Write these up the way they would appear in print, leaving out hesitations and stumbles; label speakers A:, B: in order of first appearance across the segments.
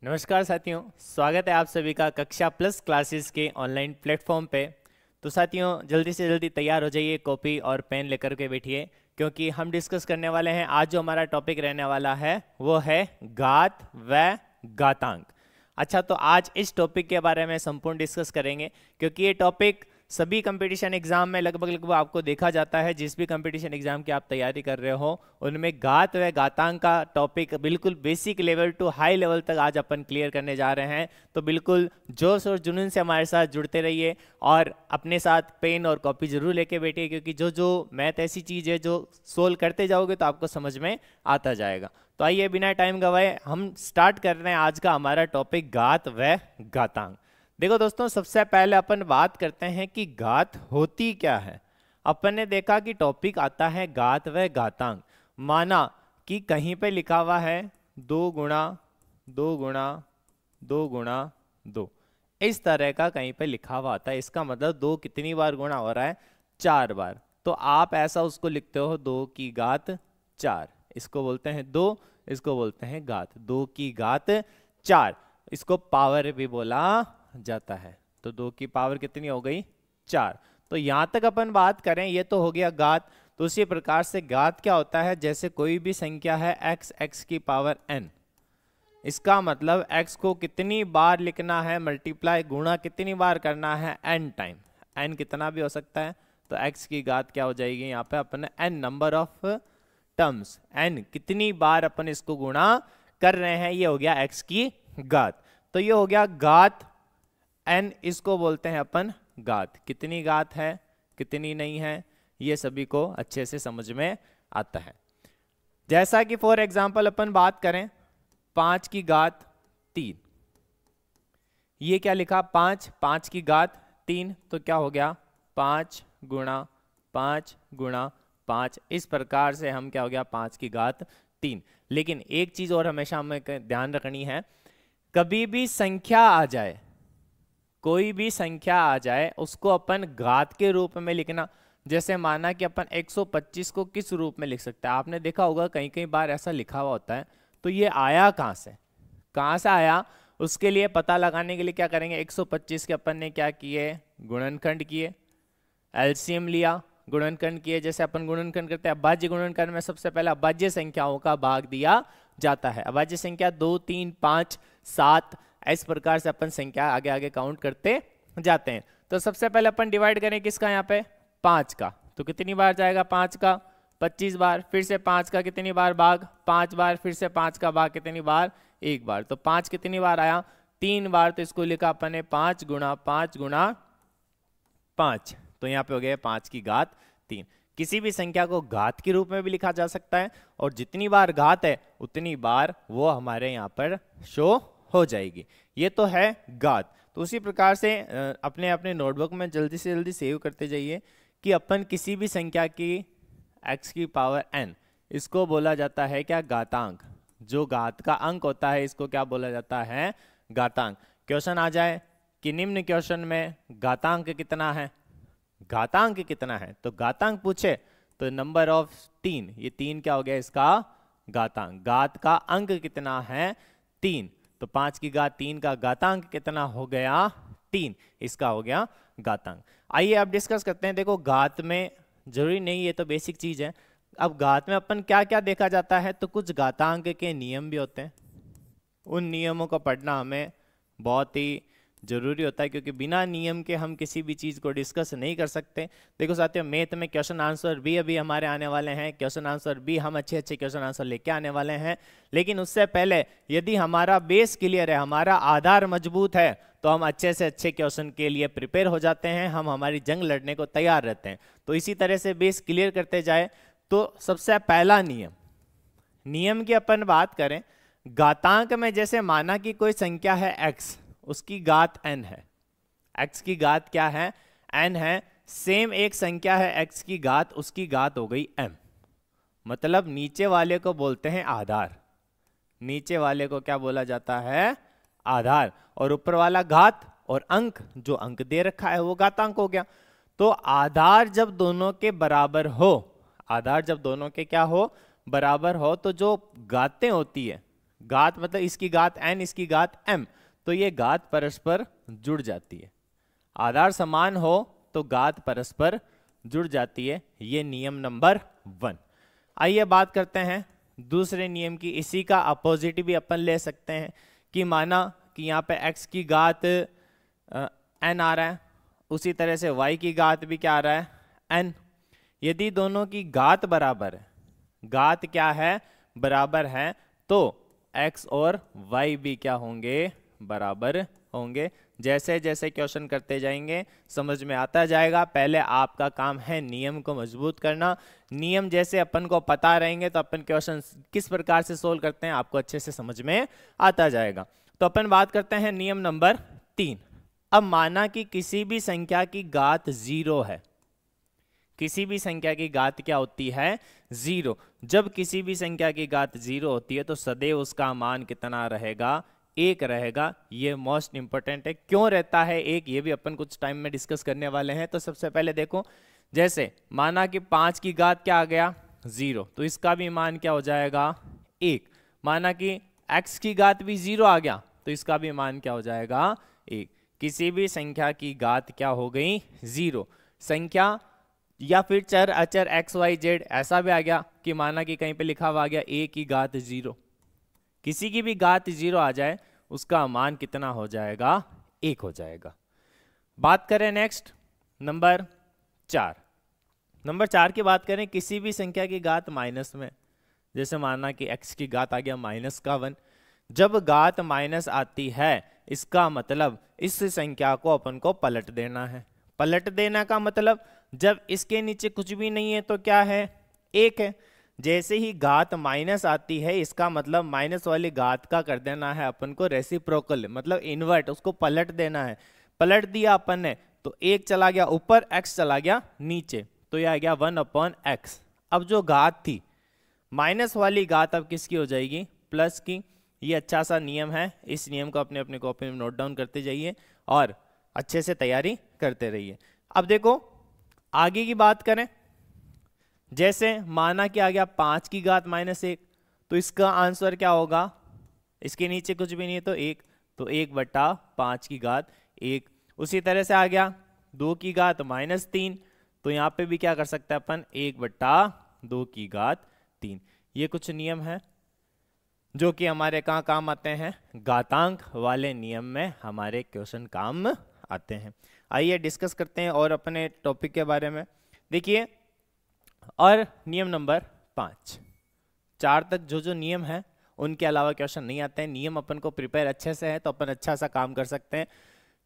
A: नमस्कार साथियों, स्वागत है आप सभी का कक्षा प्लस क्लासेस के ऑनलाइन प्लेटफॉर्म पे। तो साथियों, जल्दी से जल्दी तैयार हो जाइए, कॉपी और पेन लेकर के बैठिए, क्योंकि हम डिस्कस करने वाले हैं। आज जो हमारा टॉपिक रहने वाला है वो है घात व घातांक। अच्छा, तो आज इस टॉपिक के बारे में संपूर्ण डिस्कस करेंगे, क्योंकि ये टॉपिक सभी कंपटीशन एग्जाम में लगभग आपको देखा जाता है। जिस भी कंपटीशन एग्जाम की आप तैयारी कर रहे हो उनमें घात व घातांक का टॉपिक बिल्कुल basic level to high level तक आज अपन क्लियर करने जा रहे हैं। तो बिल्कुल जोश और जुनून से हमारे साथ जुड़ते रहिए और अपने साथ पेन और कॉपी जरूर लेके बैठिए, क्योंकि जो मैथ ऐसी चीज़ है जो सोल्व करते जाओगे तो आपको समझ में आता जाएगा। तो आइए बिना टाइम गवाए हम स्टार्ट कर रहे हैं आज का हमारा टॉपिक घात व घातांक। देखो दोस्तों, सबसे पहले अपन बात करते हैं कि घात होती क्या है। अपन ने देखा कि टॉपिक आता है घात व घातांक। माना कि कहीं पे लिखा हुआ है 2 गुणा 2 गुणा 2 गुणा 2, इस तरह का कहीं पे लिखा हुआ आता है। इसका मतलब 2 कितनी बार गुणा हो रहा है? 4 बार। तो आप ऐसा उसको लिखते हो 2 की घात 4, इसको बोलते हैं 2, इसको बोलते हैं घात। 2 की घात 4, इसको पावर भी बोला जाता है। तो 2 की पावर कितनी हो गई? 4। तो यहां तक अपन बात करें, ये तो हो गया घात। तो उसी प्रकार से घात क्या होता है? जैसे कोई भी संख्या है x की पावर n, इसका मतलब x को कितनी बार लिखना है, मल्टीप्लाई गुणा कितनी बार करना है? n time. n कितना भी हो सकता है, तो x की घात क्या हो जाएगी? यहाँ पे अपन n number of terms, n कितनी बार अपन इसको गुणा कर रहे हैं, ये हो गया x की घात। तो ये हो गया घात n, इसको बोलते हैं अपन घात। कितनी घात है, कितनी नहीं है, ये सभी को अच्छे से समझ में आता है। जैसा कि फॉर एग्जांपल अपन बात करें 5 की घात 3, ये क्या लिखा? 5 की घात 3, तो क्या हो गया? 5 गुणा 5 गुणा 5। इस प्रकार से हम क्या हो गया? 5 की घात 3। लेकिन एक चीज और हमेशा हमें ध्यान रखनी है, कभी भी संख्या आ जाए, कोई भी संख्या आ जाए, उसको अपन घात के रूप में लिखना। जैसे माना कि अपन 125 को किस रूप में लिख सकते हैं? आपने देखा होगा कई कई बार ऐसा लिखा हुआ होता है। तो ये आया कहाँ से, कहाँ से आया? उसके लिए पता लगाने के लिए क्या करेंगे? 125 के अपन ने क्या किए? गुणनखंड किए, एलसीएम लिया, गुणनखंड किए। जैसे अपन गुणनखंड करते हैं, अभाज्य गुणनखंड में सबसे पहले अभाज्य संख्याओं का भाग दिया जाता है। अभाज्य संख्या 2 3 5 7, इस प्रकार से अपन संख्या आगे आगे काउंट करते जाते हैं। तो सबसे पहले अपन डिवाइड करें किसका? यहाँ पे 5 का। तो कितनी बार जाएगा 5 का? 25 बार। फिर से 5 का कितनी बार भाग? 5 बार। फिर से 5 का भाग कितनी बार? 1 बार। तो 5 कितनी बार आया? 3 बार। तो इसको लिखा अपन ने 5 गुणा 5 गुणा 5। तो यहाँ पे हो गया 5 की घात 3। किसी भी संख्या को घात के रूप में भी लिखा जा सकता है, और जितनी बार घात है उतनी बार वो हमारे यहाँ पर शो हो जाएगी। ये तो है घात। तो उसी प्रकार से अपने अपने नोटबुक में जल्दी से जल्दी सेव करते जाइए कि अपन किसी भी संख्या की x की पावर n, इसको बोला जाता है क्या? घातांक। जो घात का अंक होता है इसको क्या बोला जाता है? घातांक। क्वेश्चन आ जाए कि निम्न क्वेश्चन में घातांक कितना है, घातांक कितना है, तो घातांक पूछे तो नंबर ऑफ 3, ये 3 क्या हो गया? इसका घातांक। घात का अंक कितना है? 3। तो 5 की घात 3 का घातांक कितना हो गया? 3, इसका हो गया घातांक। आइए अब डिस्कस करते हैं। देखो, घात में जरूरी नहीं, ये तो बेसिक चीज है। अब घात में अपन क्या क्या देखा जाता है, तो कुछ घातांक के नियम भी होते हैं। उन नियमों को पढ़ना हमें बहुत ही जरूरी होता है, क्योंकि बिना नियम के हम किसी भी चीज को डिस्कस नहीं कर सकते। देखो साथियों, मैथ में क्वेश्चन आंसर भी अभी हमारे आने वाले हैं। क्वेश्चन आंसर भी हम अच्छे अच्छे क्वेश्चन आंसर लेके आने वाले हैं। लेकिन उससे पहले यदि हमारा बेस क्लियर है, हमारा आधार मजबूत है, तो हम अच्छे से अच्छे क्वेश्चन के लिए प्रिपेयर हो जाते हैं, हम हमारी जंग लड़ने को तैयार रहते हैं। तो इसी तरह से बेस क्लियर करते जाए। तो सबसे पहला नियम की अपन बात करें, घातांक में जैसे माना कि कोई संख्या है x, उसकी घात n है। x की घात क्या है? n है। सेम एक संख्या है x की घात, उसकी घात हो गई m। मतलब नीचे वाले को बोलते हैं आधार। नीचे वाले को क्या बोला जाता है? आधार। और ऊपर वाला घात, और अंक, जो अंक दे रखा है वो घातांक हो गया। तो आधार जब दोनों के बराबर हो, आधार जब दोनों के क्या हो? बराबर हो, तो जो घातें होती है, घात मतलब इसकी घात n, इसकी घात m, तो ये घात परस्पर जुड़ जाती है। आधार समान हो तो घात परस्पर जुड़ जाती है, ये नियम नंबर 1। आइए बात करते हैं दूसरे नियम की। इसी का अपोजिट भी अपन ले सकते हैं कि माना कि यहाँ पे x की घात n आ रहा है, उसी तरह से y की घात भी क्या आ रहा है, n। यदि दोनों की घात बराबर है, घात क्या है, बराबर है, तो x और y भी क्या होंगे, बराबर होंगे। जैसे जैसे क्वेश्चन करते जाएंगे समझ में आता जाएगा। पहले आपका काम है नियम को मजबूत करना। नियम जैसे अपन को पता रहेंगे तो अपन क्वेश्चन किस प्रकार से सोल्व करते हैं आपको अच्छे से समझ में आता जाएगा। तो अपन बात करते हैं नियम नंबर 3। अब माना कि किसी भी संख्या की घात 0 है, किसी भी संख्या की घात क्या होती है, 0। जब किसी भी संख्या की घात 0 होती है तो सदैव उसका मान कितना रहेगा, 1 रहेगा। ये मोस्ट इंपॉर्टेंट है। क्यों रहता है 1, ये भी अपन कुछ टाइम में डिस्कस करने वाले हैं। तो सबसे पहले देखो, जैसे माना कि 5 की घात क्या आ गया, 0, तो इसका भी मान क्या हो जाएगा, 1। माना कि x की घात भी 0 आ गया तो इसका भी मान क्या हो जाएगा, 1। किसी भी संख्या की घात क्या हो गई, 0। संख्या या फिर चर अचर x y z ऐसा भी आ गया कि माना कि कहीं पे लिखा हुआ आ गया a की घात 0, किसी की भी घात 0 आ जाए उसका मान कितना हो जाएगा, 1 हो जाएगा। बात करें नेक्स्ट नंबर 4। नंबर 4 की बात करें, किसी भी संख्या की घात माइनस में, जैसे माना कि x की घात आ गया -1। जब घात माइनस आती है इसका मतलब इस संख्या को अपन को पलट देना है। पलट देना का मतलब जब इसके नीचे कुछ भी नहीं है तो क्या है, 1 है। जैसे ही घात माइनस आती है इसका मतलब माइनस वाली घात का कर देना है अपन को रेसिप्रोकल, मतलब इन्वर्ट, उसको पलट देना है। पलट दिया अपन ने तो 1 चला गया ऊपर, x चला गया नीचे, तो यह आ गया 1/x। अब जो घात थी माइनस वाली घात अब किसकी हो जाएगी, प्लस की। ये अच्छा सा नियम है, इस नियम को अपने अपने कॉपी में नोट डाउन करते जाइए और अच्छे से तैयारी करते रहिए। अब देखो आगे की बात करें, जैसे माना कि आ गया 5 की घात -1, तो इसका आंसर क्या होगा, इसके नीचे कुछ भी नहीं है तो 1, तो 1/5 की घात 1। उसी तरह से आ गया 2 की घात -3, तो यहाँ पे भी क्या कर सकते हैं अपन, 1/2 की घात 3। ये कुछ नियम है जो कि हमारे कहाँ काम आते हैं, घातांक वाले नियम में हमारे क्वेश्चन काम आते हैं। आइए डिस्कस करते हैं और अपने टॉपिक के बारे में। देखिए, और नियम नंबर 5, 4 तक जो जो नियम है उनके अलावा क्वेश्चन नहीं आते हैं। नियम अपन को प्रिपेयर अच्छे से है तो अपन अच्छा सा काम कर सकते हैं।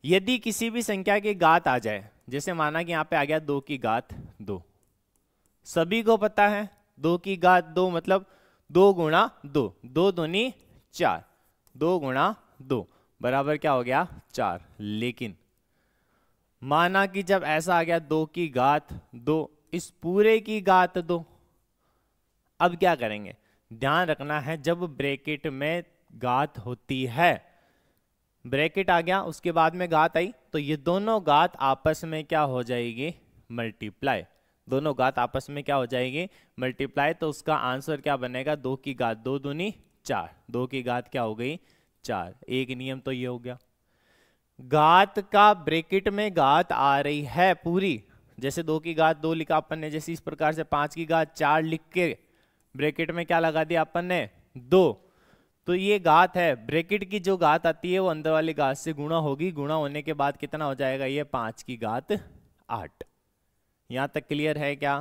A: यदि किसी भी संख्या की घात आ जाए, जैसे माना कि यहाँ पे आ गया 2 की घात 2, सभी को पता है 2 की घात 2 मतलब 2 गुणा 2, 2 दूनी 4, 2 गुणा 2 बराबर क्या हो गया, 4। लेकिन माना कि जब ऐसा आ गया 2 की घात 2, इस पूरे की घात 2, अब क्या करेंगे, ध्यान रखना है जब ब्रैकेट में घात होती है, ब्रैकेट आ गया उसके बाद में घात आई, तो ये दोनों घात आपस में क्या हो जाएगी, मल्टीप्लाई। दोनों घात आपस में क्या हो जाएगी, मल्टीप्लाई। तो उसका आंसर क्या बनेगा, 2 की घात 2 दूनी 4, 2 की घात क्या हो गई, 4। एक नियम तो ये हो गया। घात का ब्रैकेट में घात आ रही है पूरी, जैसे 2 की घात 2 लिखा अपन ने, जैसे इस प्रकार से 5 की घात 4 लिख के ब्रैकेट में क्या लगा दिया अपन ने, 2। तो ये घात है, ब्रैकेट की जो घात आती है वो अंदर वाली घात से गुणा होगी, गुणा होने के बाद कितना हो जाएगा, ये 5 की घात 8। यहां तक क्लियर है क्या,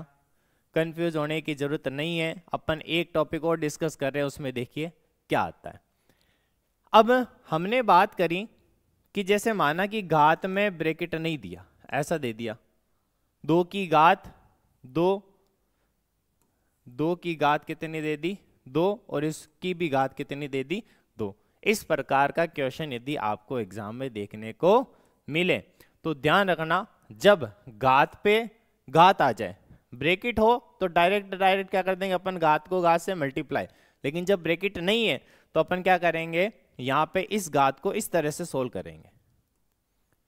A: कंफ्यूज होने की जरूरत नहीं है। अपन एक टॉपिक और डिस्कस कर रहे हैं, उसमें देखिए क्या आता है। अब हमने बात करी कि जैसे माना कि घात में ब्रैकेट नहीं दिया, ऐसा दे दिया 2 की घात 2, 2 की घात कितनी दे दी, 2, और इसकी भी घात कितनी दे दी, 2। इस प्रकार का क्वेश्चन यदि आपको एग्जाम में देखने को मिले तो ध्यान रखना, जब घात पे घात आ जाए, ब्रैकेट हो तो डायरेक्ट क्या कर देंगे अपन, घात को घात से मल्टीप्लाई। लेकिन जब ब्रैकेट नहीं है तो अपन क्या करेंगे, यहां पे इस घात को इस तरह से सोल्व करेंगे,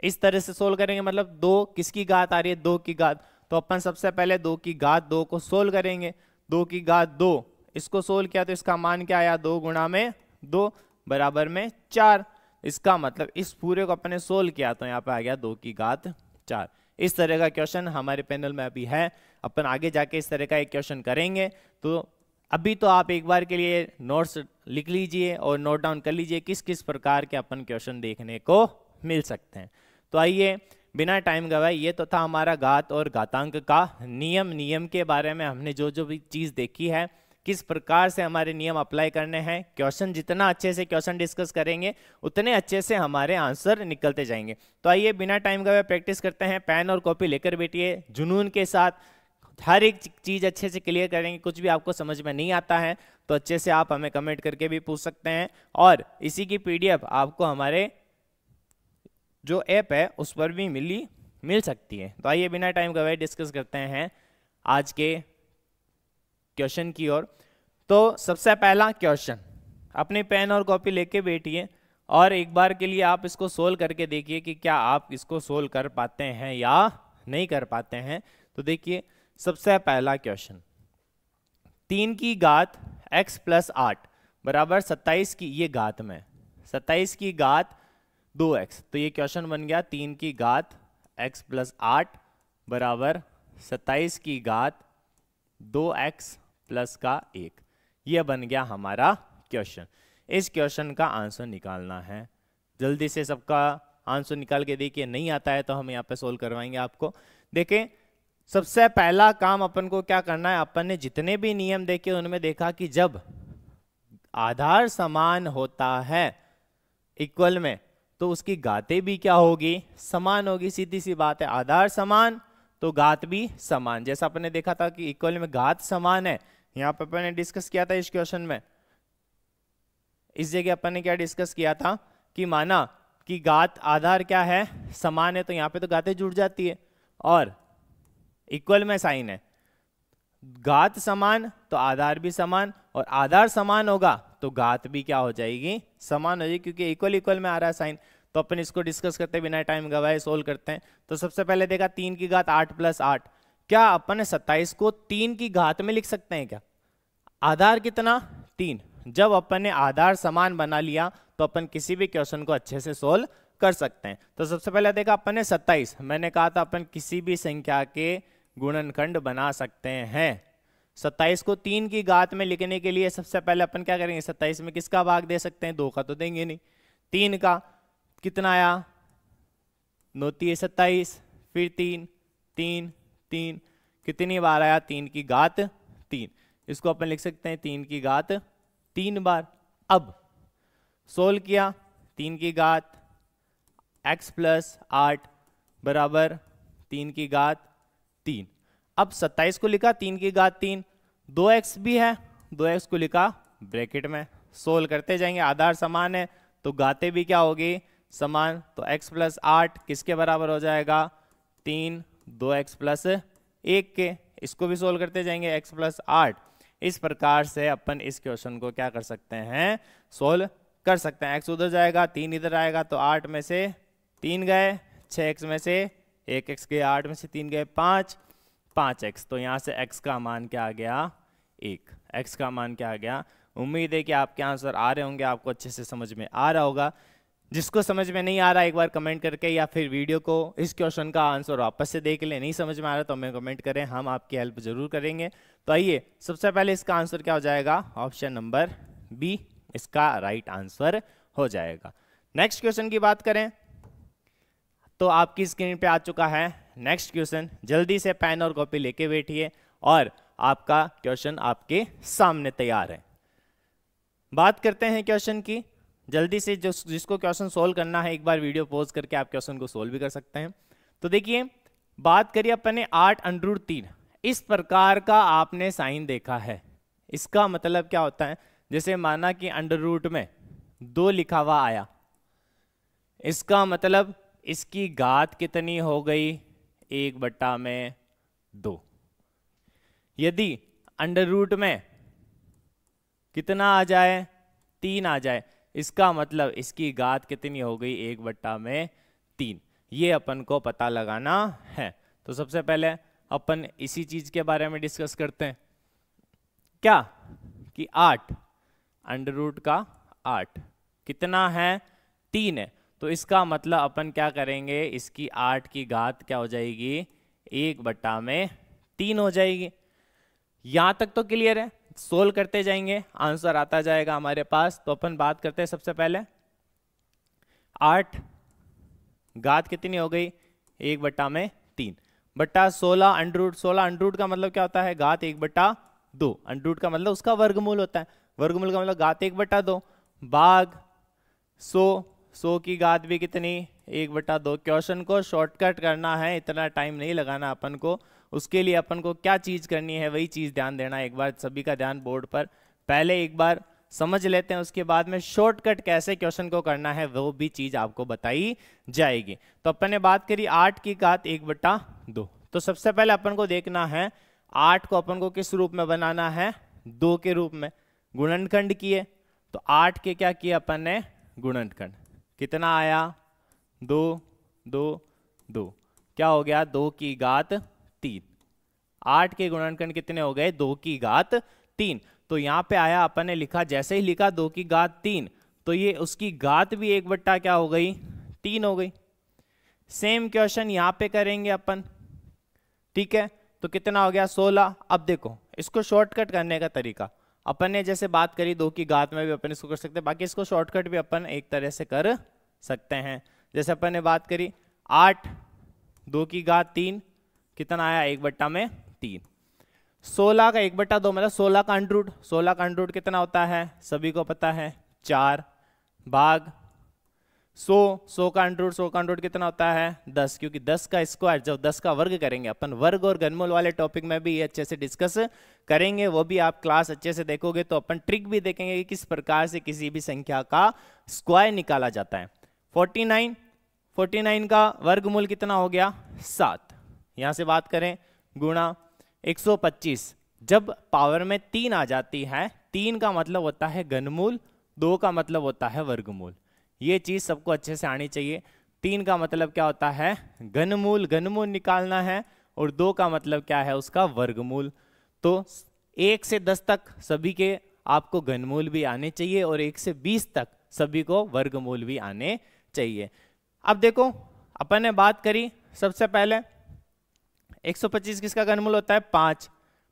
A: इस तरह से सोल्व करेंगे, मतलब 2 किसकी घात आ रही है, 2 की घात, तो अपन सबसे पहले 2 की घात 2 को सोल्व करेंगे। 2 की घात 2 इसको सोल्व किया तो इसका मान क्या आया, 2 गुणा में 2 बराबर में 4। इसका मतलब इस पूरे को अपने सोल्व किया तो यहाँ पे आ गया 2 की घात 4। इस तरह का क्वेश्चन हमारे पैनल में अभी है, अपन आगे जाके इस तरह का एक क्वेश्चन करेंगे। तो अभी तो आप एक बार के लिए नोट्स लिख लीजिए और नोट डाउन कर लीजिए किस किस प्रकार के अपन क्वेश्चन देखने को मिल सकते हैं। तो आइए बिना टाइम गवाए, ये तो था हमारा घात और घातांक का नियम। नियम के बारे में हमने जो जो भी चीज़ देखी है, किस प्रकार से हमारे नियम अप्लाई करने हैं, क्वेश्चन जितना अच्छे से क्वेश्चन डिस्कस करेंगे उतने अच्छे से हमारे आंसर निकलते जाएंगे। तो आइए बिना टाइम गवाए प्रैक्टिस करते हैं। पेन और कॉपी लेकर बैठिए, जुनून के साथ हर एक चीज़ अच्छे से क्लियर करेंगे। कुछ भी आपको समझ में नहीं आता है तो अच्छे से आप हमें कमेंट करके भी पूछ सकते हैं, और इसी की PDF आपको हमारे जो ऐप है उस पर भी मिल सकती है। तो आइए बिना टाइम गवाए डिस्कस करते हैं आज के क्वेश्चन की ओर। तो सबसे पहला क्वेश्चन, अपनी पेन और कॉपी लेके बैठिए और एक बार के लिए आप इसको सोल्व करके देखिए कि क्या आप इसको सोल्व कर पाते हैं या नहीं कर पाते हैं। तो देखिए सबसे पहला क्वेश्चन, 3 की घात x + 8 बराबर 27 की, ये घात में 27 की घात 2x। तो ये क्वेश्चन बन गया 3 की घात x + 8 बराबर 27 की घात 2x + 1। ये बन गया हमारा क्वेश्चन। इस क्वेश्चन का आंसर निकालना है। जल्दी से सबका आंसर निकाल के देखिए, नहीं आता है तो हम यहाँ पे सोल्व करवाएंगे आपको। देखें सबसे पहला काम अपन को क्या करना है, अपन ने जितने भी नियम देखे उनमें देखा कि जब आधार समान होता है इक्वल में तो उसकी घातें भी क्या होगी, समान होगी। सीधी सी बात है, आधार समान तो घात भी समान। जैसा अपन ने देखा था कि इक्वल में घात समान है, यहाँ पे अपन ने डिस्कस किया था इस क्वेश्चन में। इस जगह अपन ने क्या डिस्कस किया था कि माना कि घात आधार क्या है, समान है, तो यहाँ पे तो घातें जुड़ जाती है, और इक्वल में साइन है, घात समान तो आधार भी समान, और आधार समान होगा तो घात भी क्या हो जाएगी, समान हो जाएगी, क्योंकि इक्वल इक्वल में आ रहा है साइन। तो अपन इसको डिस्कस करते बिना टाइम गवाए सोल्व करते हैं। तो सबसे पहले देखा 3 की घात 8 + 8, क्या अपन 27 को 3 की घात में लिख सकते हैं क्या? आधार कितना 3। जब अपन ने आधार समान बना लिया तो अपन किसी भी क्वेश्चन को अच्छे से सोल्व कर सकते हैं। तो सबसे पहले देखा अपन ने 27, मैंने कहा था अपन किसी भी संख्या के गुणनखंड बना सकते हैं। 27 को 3 की घात में लिखने के लिए सबसे पहले अपन क्या करेंगे, 27 में किसका भाग दे सकते हैं, 2 का तो देंगे नहीं। 3 का कितना आया, 9 × 27, फिर 3 3 3, कितनी बार आया, 3 की घात 3। इसको अपन लिख सकते हैं 3 की घात 3 बार। अब सोल्व किया, 3 की घात x + 8 बराबर 3 की घात 3। अब 27 को लिखा 3 की घात 3, 2x भी है, 2x को लिखा ब्रैकेट में। सोल्व करते जाएंगे, आधार समान है तो घातें भी क्या होगी, समान। तो x + 8 किसके बराबर हो जाएगा, 3 2x + 1 के। इसको भी सोल्व करते जाएंगे, x + 8। इस प्रकार से अपन इस क्वेश्चन को क्या कर सकते हैं, सोल्व कर सकते हैं। x उधर जाएगा, 3 इधर आएगा, तो 8 में से 3 गए, 6x में से 1x गए, 8 में से 3 गए 5x। तो यहाँ से x का मान क्या आ गया, 1। x का मान क्या आ गया। उम्मीद है कि आपके आंसर आ रहे होंगे, आपको अच्छे से समझ में आ रहा होगा। जिसको समझ में नहीं आ रहा एक बार कमेंट करके या फिर वीडियो को इस क्वेश्चन का आंसर वापस से देख लें। नहीं समझ में आ रहा तो हमें कमेंट करें, हम आपकी हेल्प जरूर करेंगे। तो आइए सबसे पहले इसका आंसर क्या हो जाएगा, ऑप्शन नंबर बी इसका राइट आंसर हो जाएगा। नेक्स्ट क्वेश्चन की बात करें तो आपकी स्क्रीन पे आ चुका है नेक्स्ट क्वेश्चन। जल्दी से पेन और कॉपी लेके बैठिए और आपका क्वेश्चन आपके सामने तैयार है। बात करते हैं क्वेश्चन की। जल्दी से जिसको क्वेश्चन सोल्व करना है एक बार वीडियो पॉज करके आप क्वेश्चन को सोल्व भी कर सकते हैं। तो देखिए बात करिए अपन ने 8√3, इस प्रकार का आपने साइन देखा है। इसका मतलब क्या होता है, जैसे माना कि अंडर में 2 लिखा हुआ आया, इसका मतलब इसकी घात कितनी हो गई, 1/2। यदि अंडर में कितना आ जाए, 3 आ जाए, इसका मतलब इसकी घात कितनी हो गई, 1/3। ये अपन को पता लगाना है। तो सबसे पहले अपन इसी चीज के बारे में डिस्कस करते हैं, क्या कि 8 √8 8 कितना है 3 है, तो इसका मतलब अपन क्या करेंगे, इसकी 8 की घात क्या हो जाएगी 1/3 हो जाएगी। यहां तक तो क्लियर है, सोल्व करते जाएंगे आंसर आता जाएगा हमारे पास। तो अपन बात करते हैं सबसे पहले 8 घात कितनी हो गई 1/3 बट्टा 16 अंडर 16 अंडर का मतलब क्या होता है घात 1/2 अंडर का मतलब उसका वर्गमूल होता है, वर्गमूल का मतलब घात 1/2 भाग 100 की घात भी कितनी 1/2। क्वेश्चन को शॉर्टकट करना है, इतना टाइम नहीं लगाना अपन को, उसके लिए अपन को क्या चीज करनी है वही चीज ध्यान देना है। एक बार सभी का ध्यान बोर्ड पर पहले एक बार समझ लेते हैं, उसके बाद में शॉर्टकट कैसे क्वेश्चन को करना है वो भी चीज आपको बताई जाएगी। तो अपन ने बात करी 8 की घात 1/2, तो सबसे पहले अपन को देखना है 8 को अपन को किस रूप में बनाना है 2 के रूप में। गुणनखंड किए तो 8 के क्या किए अपन ने गुणनखंड, कितना आया 2 2 2, क्या हो गया 2 की घात 3। 8 के गुणनखंड कितने हो गए 2 की घात 3। तो यहां पे आया अपन ने लिखा, जैसे ही लिखा 2 की घात 3 तो ये उसकी घात भी 1/3 क्या हो गई 3 हो गई। सेम क्वेश्चन यहां पे करेंगे अपन, ठीक है, तो कितना हो गया 16। अब देखो इसको शॉर्टकट करने का तरीका, अपन ने जैसे बात करी 2 की घात में भी अपन इसको कर सकते हैं, बाकी इसको शॉर्टकट भी अपन एक तरह से कर सकते हैं। जैसे अपन ने बात करी 8 2 की घात 3 कितना आया 1/3। 16 का 1/2 मतलब 16 का अंडर 16 का अंडर कितना होता है सभी को पता है 4 भाग 100 का अंडर कितना होता है 10, क्योंकि 10 का स्क्वायर जब 10 का वर्ग करेंगे अपन, वर्ग और घनमूल वाले टॉपिक में भी ये अच्छे से डिस्कस करेंगे, वो भी आप क्लास अच्छे से देखोगे तो अपन ट्रिक भी देखेंगे कि किस प्रकार से किसी भी संख्या का स्क्वायर निकाला जाता है। 49 का वर्गमूल कितना हो गया 7, यहां से बात करें गुणा 125, जब पावर में 3 आ जाती है, 3 का मतलब होता है घनमूल, 2 का मतलब होता है वर्गमूल। ये चीज सबको अच्छे से आनी चाहिए। 3 का मतलब क्या होता है घनमूल, घनमूल निकालना है, और 2 का मतलब क्या है उसका वर्गमूल। तो 1 से 10 तक सभी के आपको घनमूल भी आने चाहिए और 1 से 20 तक सभी को वर्गमूल भी आने चाहिए। अब देखो अपन ने बात करी सबसे पहले 125 किसका घनमूल होता है 5,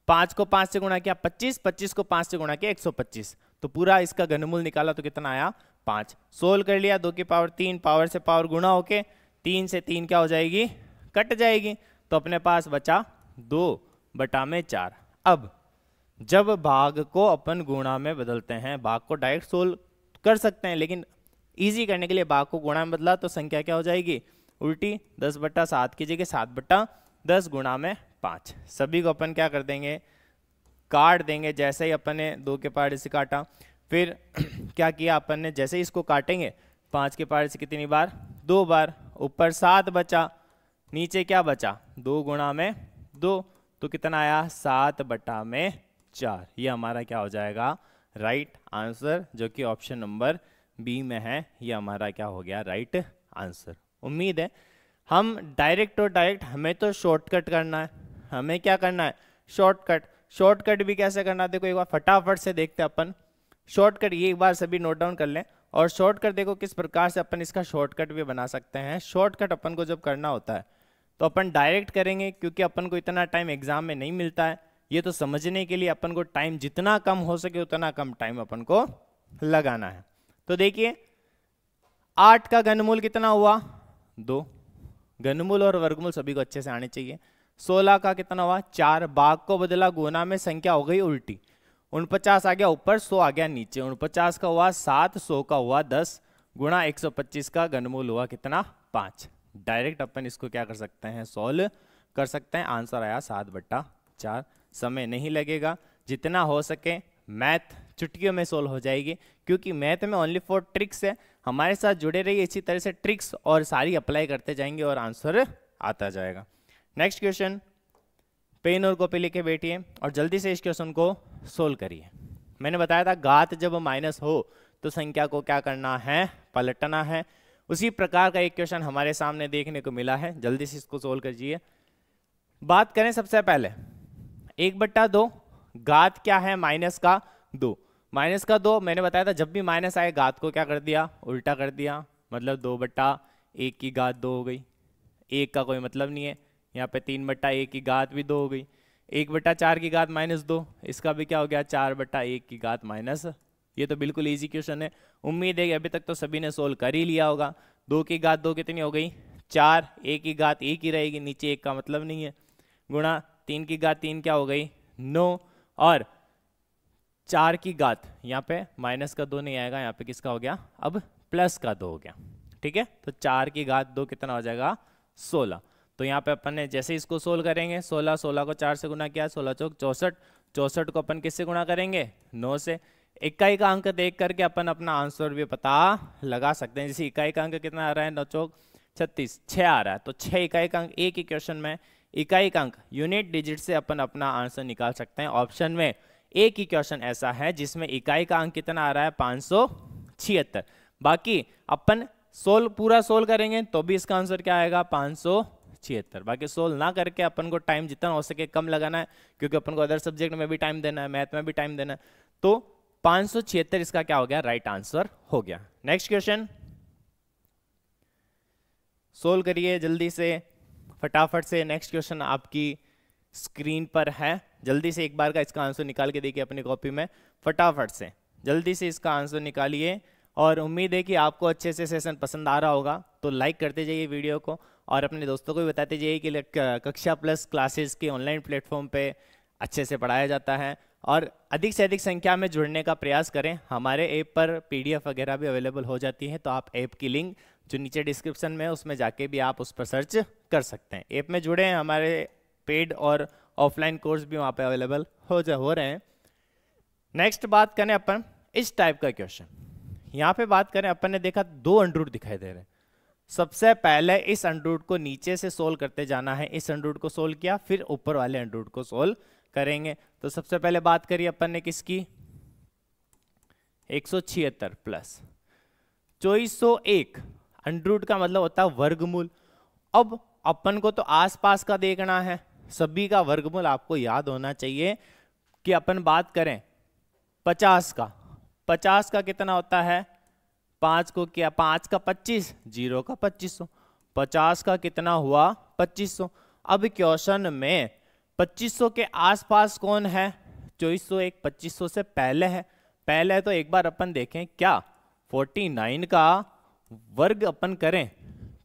A: 5 को 5 से गुणा किया 25, 25 को 5 से गुणा किया 125, तो पूरा इसका घनमूल निकाला तो कितना आया 5। सोल्व कर लिया 2 की पावर 3, पावर से पावर गुणा होके 3 से 3 क्या हो जाएगी कट जाएगी, तो अपने पास बचा 2/4। अब जब भाग को अपन गुणा में बदलते हैं, भाग को डायरेक्ट सोल्व कर सकते हैं लेकिन इजी करने के लिए भाग को गुणा में बदला तो संख्या क्या हो जाएगी उल्टी, 10/7 की जगह 7/10 गुणा में 5। सभी को अपन क्या कर देंगे काट देंगे, जैसे ही अपन ने 2 के पावर से काटा, फिर क्या किया अपन ने जैसे ही इसको काटेंगे 5 के पावर से कितनी बार 2 बार, ऊपर 7 बचा, नीचे क्या बचा 2 गुणा में 2, तो कितना आया 7/4। ये हमारा क्या हो जाएगा राइट आंसर, जो कि ऑप्शन नंबर बी में है, ये हमारा क्या हो गया राइट आंसर। उम्मीद है हम डायरेक्ट और डायरेक्ट, हमें तो शॉर्टकट करना है, हमें क्या करना है शॉर्टकट। शॉर्टकट भी कैसे करना है देखो एक बार फटाफट से देखते हैं अपन शॉर्टकट, ये एक बार सभी नोट डाउन कर लें। और शॉर्टकट देखो किस प्रकार से अपन इसका शॉर्टकट भी बना सकते हैं। शॉर्टकट अपन को जब करना होता है तो अपन डायरेक्ट करेंगे, क्योंकि अपन को इतना टाइम एग्जाम में नहीं मिलता है, ये तो समझने के लिए अपन को टाइम जितना कम हो सके उतना कम टाइम अपन को लगाना है। तो देखिए 8 का घनमूल कितना हुआ 2, घनमूल और वर्गमूल सभी को अच्छे से आने चाहिए। 16 का कितना हुआ 4, भाग को बदला गुना में संख्या हो गई उल्टी, 49 आ गया ऊपर 100 आ गया नीचे, 49 का हुआ 7, 100 का हुआ 10 गुणा 125 का घनमूल हुआ कितना 5। डायरेक्ट अपन इसको क्या कर सकते हैं सॉल्व कर सकते हैं, आंसर आया 7/4। समय नहीं लगेगा, जितना हो सके मैथ चुटकियों में सोल्व हो जाएगी, क्योंकि मैथ में ओनली फॉर ट्रिक्स है। हमारे साथ जुड़े रहिए, इसी तरह से ट्रिक्स और सारी अप्लाई करते जाएंगे और आंसर आता जाएगा। नेक्स्ट क्वेश्चन, पेन और कॉपी लेके बैठिए और जल्दी से इस क्वेश्चन को सोल्व करिए। मैंने बताया था घात जब माइनस हो तो संख्या को क्या करना है पलटना है। उसी प्रकार का एक क्वेश्चन हमारे सामने देखने को मिला है, जल्दी से इसको सोल्व करिए। बात करें सबसे पहले 1/2, घात क्या है माइनस का 2, माइनस का 2 मैंने बताया था, जब भी माइनस आए घात को क्या कर दिया, उल्टा कर दिया, मतलब 2/1 की घात 2 हो गई। 1 का कोई मतलब नहीं है, यहाँ पे 3/1 की घात भी 2 हो गई। 1/4 की घात -2, इसका भी क्या हो गया, 4/1 की घात माइनस। ये तो बिल्कुल इजी क्वेश्चन है। उम्मीद है कि अभी तक तो सभी ने सोल्व कर ही लिया होगा। 2 की घात 2 कितनी हो गई, 4। 1 की घात 1 ही रहेगी, नीचे 1 का मतलब नहीं है। गुणा 3 की घात 3 क्या हो गई, 9। और 4 की घात, यहाँ पे माइनस का 2 नहीं आएगा, यहाँ पे किसका हो गया, अब प्लस का 2 हो गया। ठीक है, तो 4 की घात 2 कितना हो जाएगा, 16। तो यहाँ पे अपन ने जैसे इसको सोल्व करेंगे, 16 को 4 से गुना किया, 16 चौक 64। 64 को अपन किससे गुणा करेंगे, 9 से। इकाई का अंक देख करके अपन अपना आंसर भी पता लगा सकते हैं। जैसे इकाई का अंक कितना आ रहा है, 9 चौक 36, 6 आ रहा है, तो 6 इकाई का अंक एक ही क्वेश्चन में इकाई का अंक यूनिट डिजिट से अपन अपना आंसर निकाल सकते हैं। ऑप्शन में एक ही क्वेश्चन ऐसा है जिसमें इकाई का अंक कितना आ रहा है, 576। बाकी अपन पूरा सोल्व करेंगे तो भी इसका आंसर क्या आएगा, 576। बाकी सोल्व ना करके अपन को टाइम जितना हो सके कम लगाना है, क्योंकि अपन को अदर सब्जेक्ट में भी टाइम देना है, मैथ में भी टाइम देना है। तो 576 इसका क्या हो गया, राइट आंसर हो गया। नेक्स्ट क्वेश्चन सोल्व करिए जल्दी से, फटाफट से। नेक्स्ट क्वेश्चन आपकी स्क्रीन पर है, जल्दी से एक बार का इसका आंसर निकाल के देखिए अपनी कॉपी में, फटाफट से जल्दी से इसका आंसर निकालिए। और उम्मीद है कि आपको अच्छे से सेशन पसंद आ रहा होगा, तो लाइक करते जाइए वीडियो को और अपने दोस्तों को भी बताते जाइए कि कक्षा प्लस क्लासेस के ऑनलाइन प्लेटफॉर्म पे अच्छे से पढ़ाया जाता है। और अधिक से अधिक संख्या में जुड़ने का प्रयास करें। हमारे ऐप पर PDF वगैरह भी अवेलेबल हो जाती है, तो आप ऐप की लिंक जो नीचे डिस्क्रिप्शन में है उसमें जाके भी आप उस पर सर्च कर सकते हैं। ऐप में जुड़े हैं, हमारे पेड और ऑफलाइन कोर्स भी वहाँ पे अवेलेबल हो रहे हैं। नेक्स्ट बात करें अपन इस टाइप का क्वेश्चन, यहाँ पे बात करें, अपन ने देखा 2 अंडर रूट दिखाई दे रहे हैं। सबसे पहले इस अंडर रूट को नीचे से सोल्व करते जाना है। इस अंडर रूट को सोल्व किया, फिर ऊपर वाले अंडर रूट को सोल्व करेंगे। तो सबसे पहले बात करिए अपन ने किसकी, 176 प्लस 2401। अंडर रूट का मतलब होता है वर्गमूल। अब अपन को तो आसपास का देखना है, सभी का वर्गमूल आपको याद होना चाहिए। कि अपन बात करें 50 का, 50 का कितना होता है, 5 को किया, 5 का 25, 0 का 2500, 50 का कितना हुआ, 2500। अब क्वेश्चन में 2500 के आसपास कौन है, 2401 2500 से पहले है। पहले तो एक बार अपन देखें, क्या 49 का वर्ग अपन करें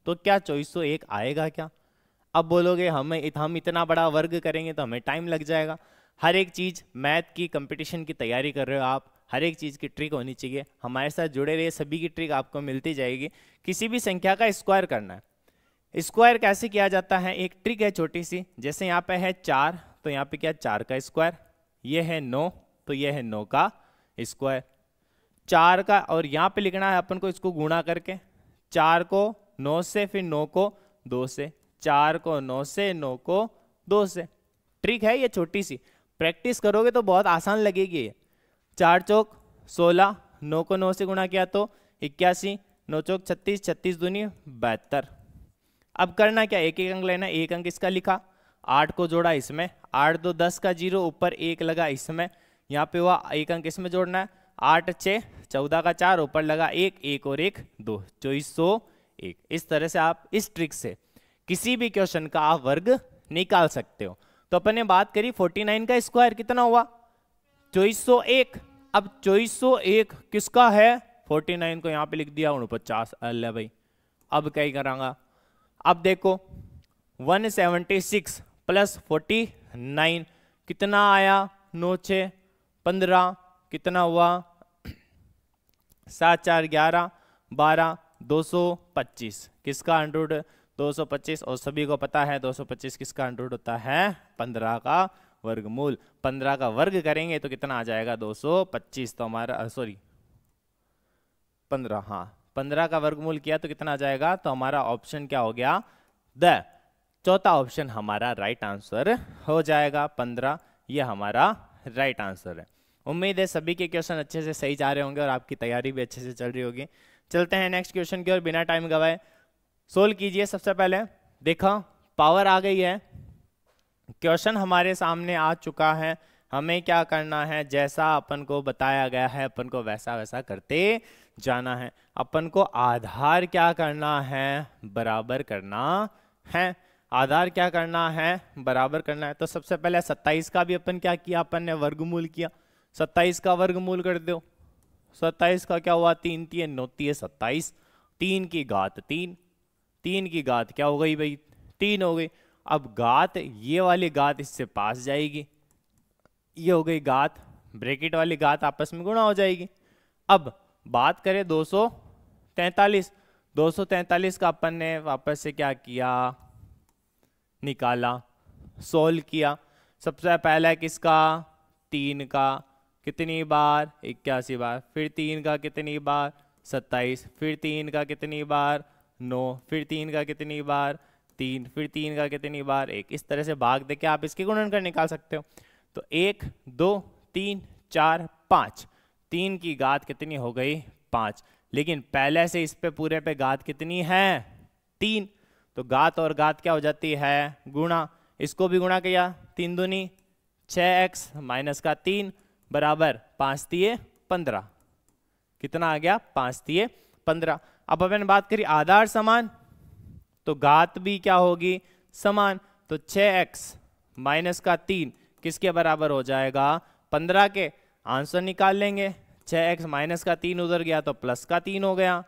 A: तो क्या 2401 आएगा क्या। अब बोलोगे हम इतना बड़ा वर्ग करेंगे तो हमें टाइम लग जाएगा। हर एक चीज़ मैथ की कंपटीशन की तैयारी कर रहे हो आप, हर एक चीज़ की ट्रिक होनी चाहिए। हमारे साथ जुड़े रहिए, सभी की ट्रिक आपको मिलती जाएगी। किसी भी संख्या का स्क्वायर करना है, स्क्वायर कैसे किया जाता है, एक ट्रिक है छोटी सी। जैसे यहाँ पे है 4, तो यहाँ पे क्या 4 का स्क्वायर, ये है 9, तो ये है 9 का स्क्वायर। 4 का, और यहाँ पे लिखना है अपन को इसको गुणा करके, 4 को 9 से, फिर 9 को 2 से, 4 को 9 से, 9 को 2 से। ट्रिक है ये छोटी सी, प्रैक्टिस करोगे तो बहुत आसान लगेगी ये। 4 चौक 16, 9 को 9 से गुणा किया तो 81, 9 चौक 36, 36 दूनी 72। अब करना क्या, एक एक अंक लेना, एक अंक इसका लिखा, 8 को जोड़ा इसमें, 8 2 10 का 0, ऊपर 1 लगा इसमें, यहाँ पे हुआ एक अंक इसमें जोड़ना है, 8 6 14 का 4, ऊपर लगा 1, 1 और 1 2, 2401। इस तरह से आप इस ट्रिक से किसी भी क्वेश्चन का आप वर्ग निकाल सकते हो। तो अपन ने बात करी 49 का स्क्वायर कितना हुआ, 2401। अब 2401 किसका है, 49 को यहाँ पे लिख दिया 49। अल्लाह भाई, अब क्या ही करांगा। अब देखो 176 प्लस 49 कितना आया, 9 6 15, कितना हुआ 7 4 11 12, 225। किसका अंडर रूट, 225। और सभी को पता है 225 किसका अंडर रूट होता है, 15 का वर्गमूल। 15 का वर्ग करेंगे तो कितना आ जाएगा, 225। तो हमारा सॉरी 15, हाँ 15 का वर्गमूल किया तो कितना आ जाएगा, तो हमारा ऑप्शन क्या हो गया, द चौथा ऑप्शन हमारा राइट आंसर हो जाएगा। 15 ये हमारा राइट आंसर है। उम्मीद है सभी के क्वेश्चन अच्छे से सही जा रहे होंगे और आपकी तैयारी भी अच्छे से चल रही होगी। चलते हैं नेक्स्ट क्वेश्चन की ओर, बिना टाइम गवाए सोल्व कीजिए। सबसे पहले देखा पावर आ गई है, क्वेश्चन हमारे सामने आ चुका है, हमें क्या करना है, जैसा अपन को बताया गया है अपन को वैसा वैसा करते जाना है। अपन को आधार क्या करना है, बराबर करना है। आधार क्या करना है, बराबर करना है। तो सबसे पहले 27 का भी अपन क्या किया, अपन ने वर्गमूल किया। 27 का वर्गमूल कर दो। 27 का क्या हुआ, 3 3 9 3 27, 3 की घात 3, 3 की घात क्या हो गई भाई, 3 हो गई। अब घात, ये वाली घात इससे पास जाएगी, ये हो गई घात, ब्रैकेट वाली घात आपस में गुणा हो जाएगी। अब बात करें 243, 243 का अपन ने वापस से क्या किया, निकाला, सोल्व किया। सबसे पहला किसका, 3 का कितनी बार, 81 बार, फिर 3 का कितनी बार, 27, फिर 3 का कितनी बार, 9, फिर 3 का कितनी बार, 3, फिर 3 का कितनी बार, 1। इस तरह से भाग देके आप इसकी गुणनखंड निकाल सकते हो। तो 1 2 3 4 5, 3 की घात कितनी हो गई, 5। लेकिन पहले से इस पे पूरे पे घात कितनी है, 3। तो घात और घात क्या हो जाती है, गुणा। इसको भी गुणा किया, 3 दूनी 6x माइनस का 3 बराबर 5 तिये 15। कितना आ गया, 5 तिये 15। अब अपन बात करी आधार समान, तो घात भी क्या होगी, समान। तो 6x माइनस का 3 किसके बराबर हो जाएगा, 15 के। आंसर निकाल लेंगे, 6x माइनस का 3 उधर गया तो प्लस का 3 हो गया,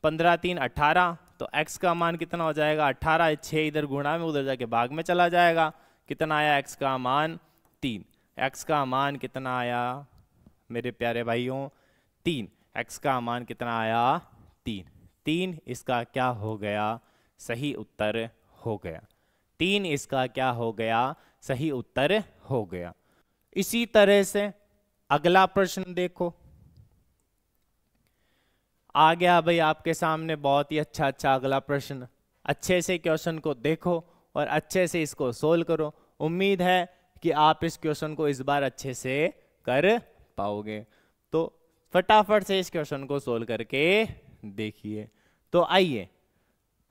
A: 15 3 18। तो x का मान कितना हो जाएगा, 18, 6 इधर गुणा में उधर जाके भाग में चला जाएगा। कितना आया x का मान, 3। x का मान कितना आया मेरे प्यारे भाइयों, 3। x का मान कितना आया, 3। 3 इसका क्या हो गया, सही उत्तर हो गया। 3 इसका क्या हो गया, सही उत्तर हो गया। इसी तरह से अगला प्रश्न देखो, आ गया भाई आपके सामने बहुत ही अच्छा अगला प्रश्न। अच्छे से क्वेश्चन को देखो और अच्छे से इसको सोल्व करो। उम्मीद है कि आप इस क्वेश्चन को इस बार अच्छे से कर पाओगे। तो फटाफट से इस क्वेश्चन को सोल्व करके देखिए। तो आइए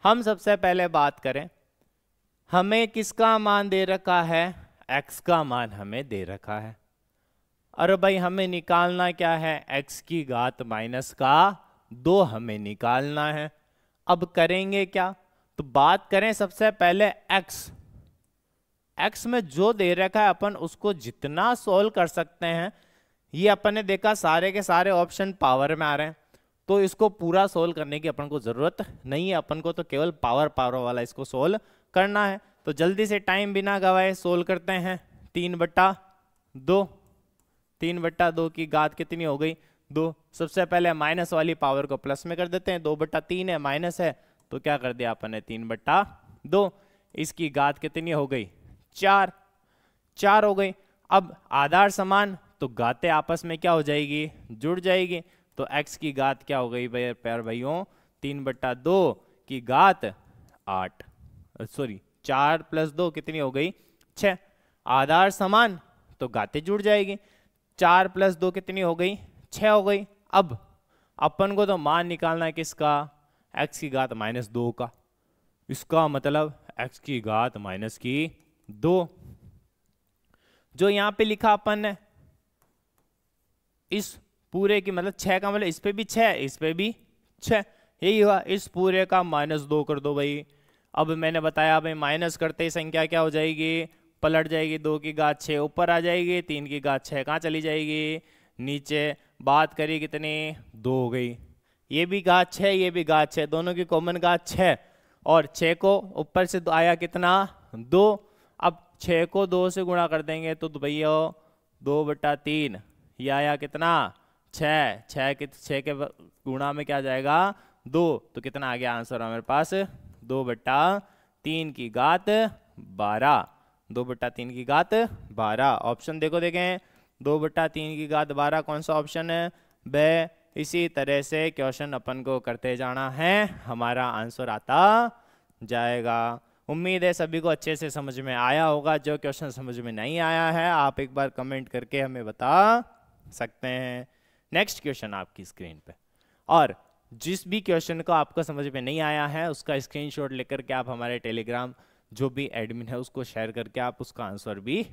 A: हम सबसे पहले बात करें, हमें किसका मान दे रखा है, x का मान हमें दे रखा है। और भाई हमें निकालना क्या है, x की घात माइनस का 2 हमें निकालना है। अब करेंगे क्या, तो बात करें सबसे पहले x में जो दे रखा है अपन उसको जितना सोल्व कर सकते हैं। ये अपन ने देखा सारे के सारे ऑप्शन पावर में आ रहे हैं, तो इसको पूरा सोल्व करने की अपन को जरूरत नहीं है। अपन को तो केवल पावर वाला इसको सोल्व करना है। तो जल्दी से टाइम बिना गवाए सोल्व करते हैं। 3/2, 3/2 की घात कितनी हो गई, 2। सबसे पहले माइनस वाली पावर को प्लस में कर देते हैं, 2/3 है, माइनस है तो क्या कर दिया अपन ने, 3/2। इसकी घात कितनी हो गई, 4, 4 हो गई। अब आधार समान, तो घातें आपस में क्या हो जाएगी, जुड़ जाएगी। तो x की घात क्या हो गई प्यार भाइयों, 3/2 की घात 8, सॉरी 4 + 2 कितनी हो गई, 6। आधार समान तो घातें जुड़ जाएगी, 4 + 2 कितनी हो गई, 6 हो गई। अब अपन को तो मान निकालना है किसका, x की घात -2 का। इसका मतलब x की घात -2, जो यहां पे लिखा अपन ने, इस पूरे की मतलब 6 का मतलब इस पे भी 6, इस पे भी 6, यही हुआ। इस पूरे का -2 कर दो भाई। अब मैंने बताया भाई माइनस करते ही संख्या क्या हो जाएगी, पलट जाएगी। 2 की घात 6 ऊपर आ जाएगी, 3 की घात 6 कहाँ चली जाएगी, नीचे। बात करी कितनी, 2 हो गई। ये भी घात 6, ये भी घात 6, दोनों की कॉमन घात 6, और 6 को ऊपर से आया कितना, 2। अब 6 को 2 से गुणा कर देंगे तो भैया 2/3, ये आया कितना, 6। 6 के गुणा में क्या जाएगा, 2। तो कितना आ गया आंसर हमारे पास, 2/3 की घात 12, 2/3 की घात 12। ऑप्शन देखो देखें, 2/3 की घात 12 कौन सा ऑप्शन है बे। इसी तरह से क्वेश्चन अपन को करते जाना है, हमारा आंसर आता जाएगा। उम्मीद है सभी को अच्छे से समझ में आया होगा। जो क्वेश्चन समझ में नहीं आया है आप एक बार कमेंट करके हमें बता सकते हैं। नेक्स्ट क्वेश्चन आपकी स्क्रीन पे, और जिस भी क्वेश्चन को आपको समझ में नहीं आया है उसका स्क्रीनशॉट लेकर के आप हमारे टेलीग्राम जो भी एडमिन है उसको शेयर करके आप उसका आंसर भी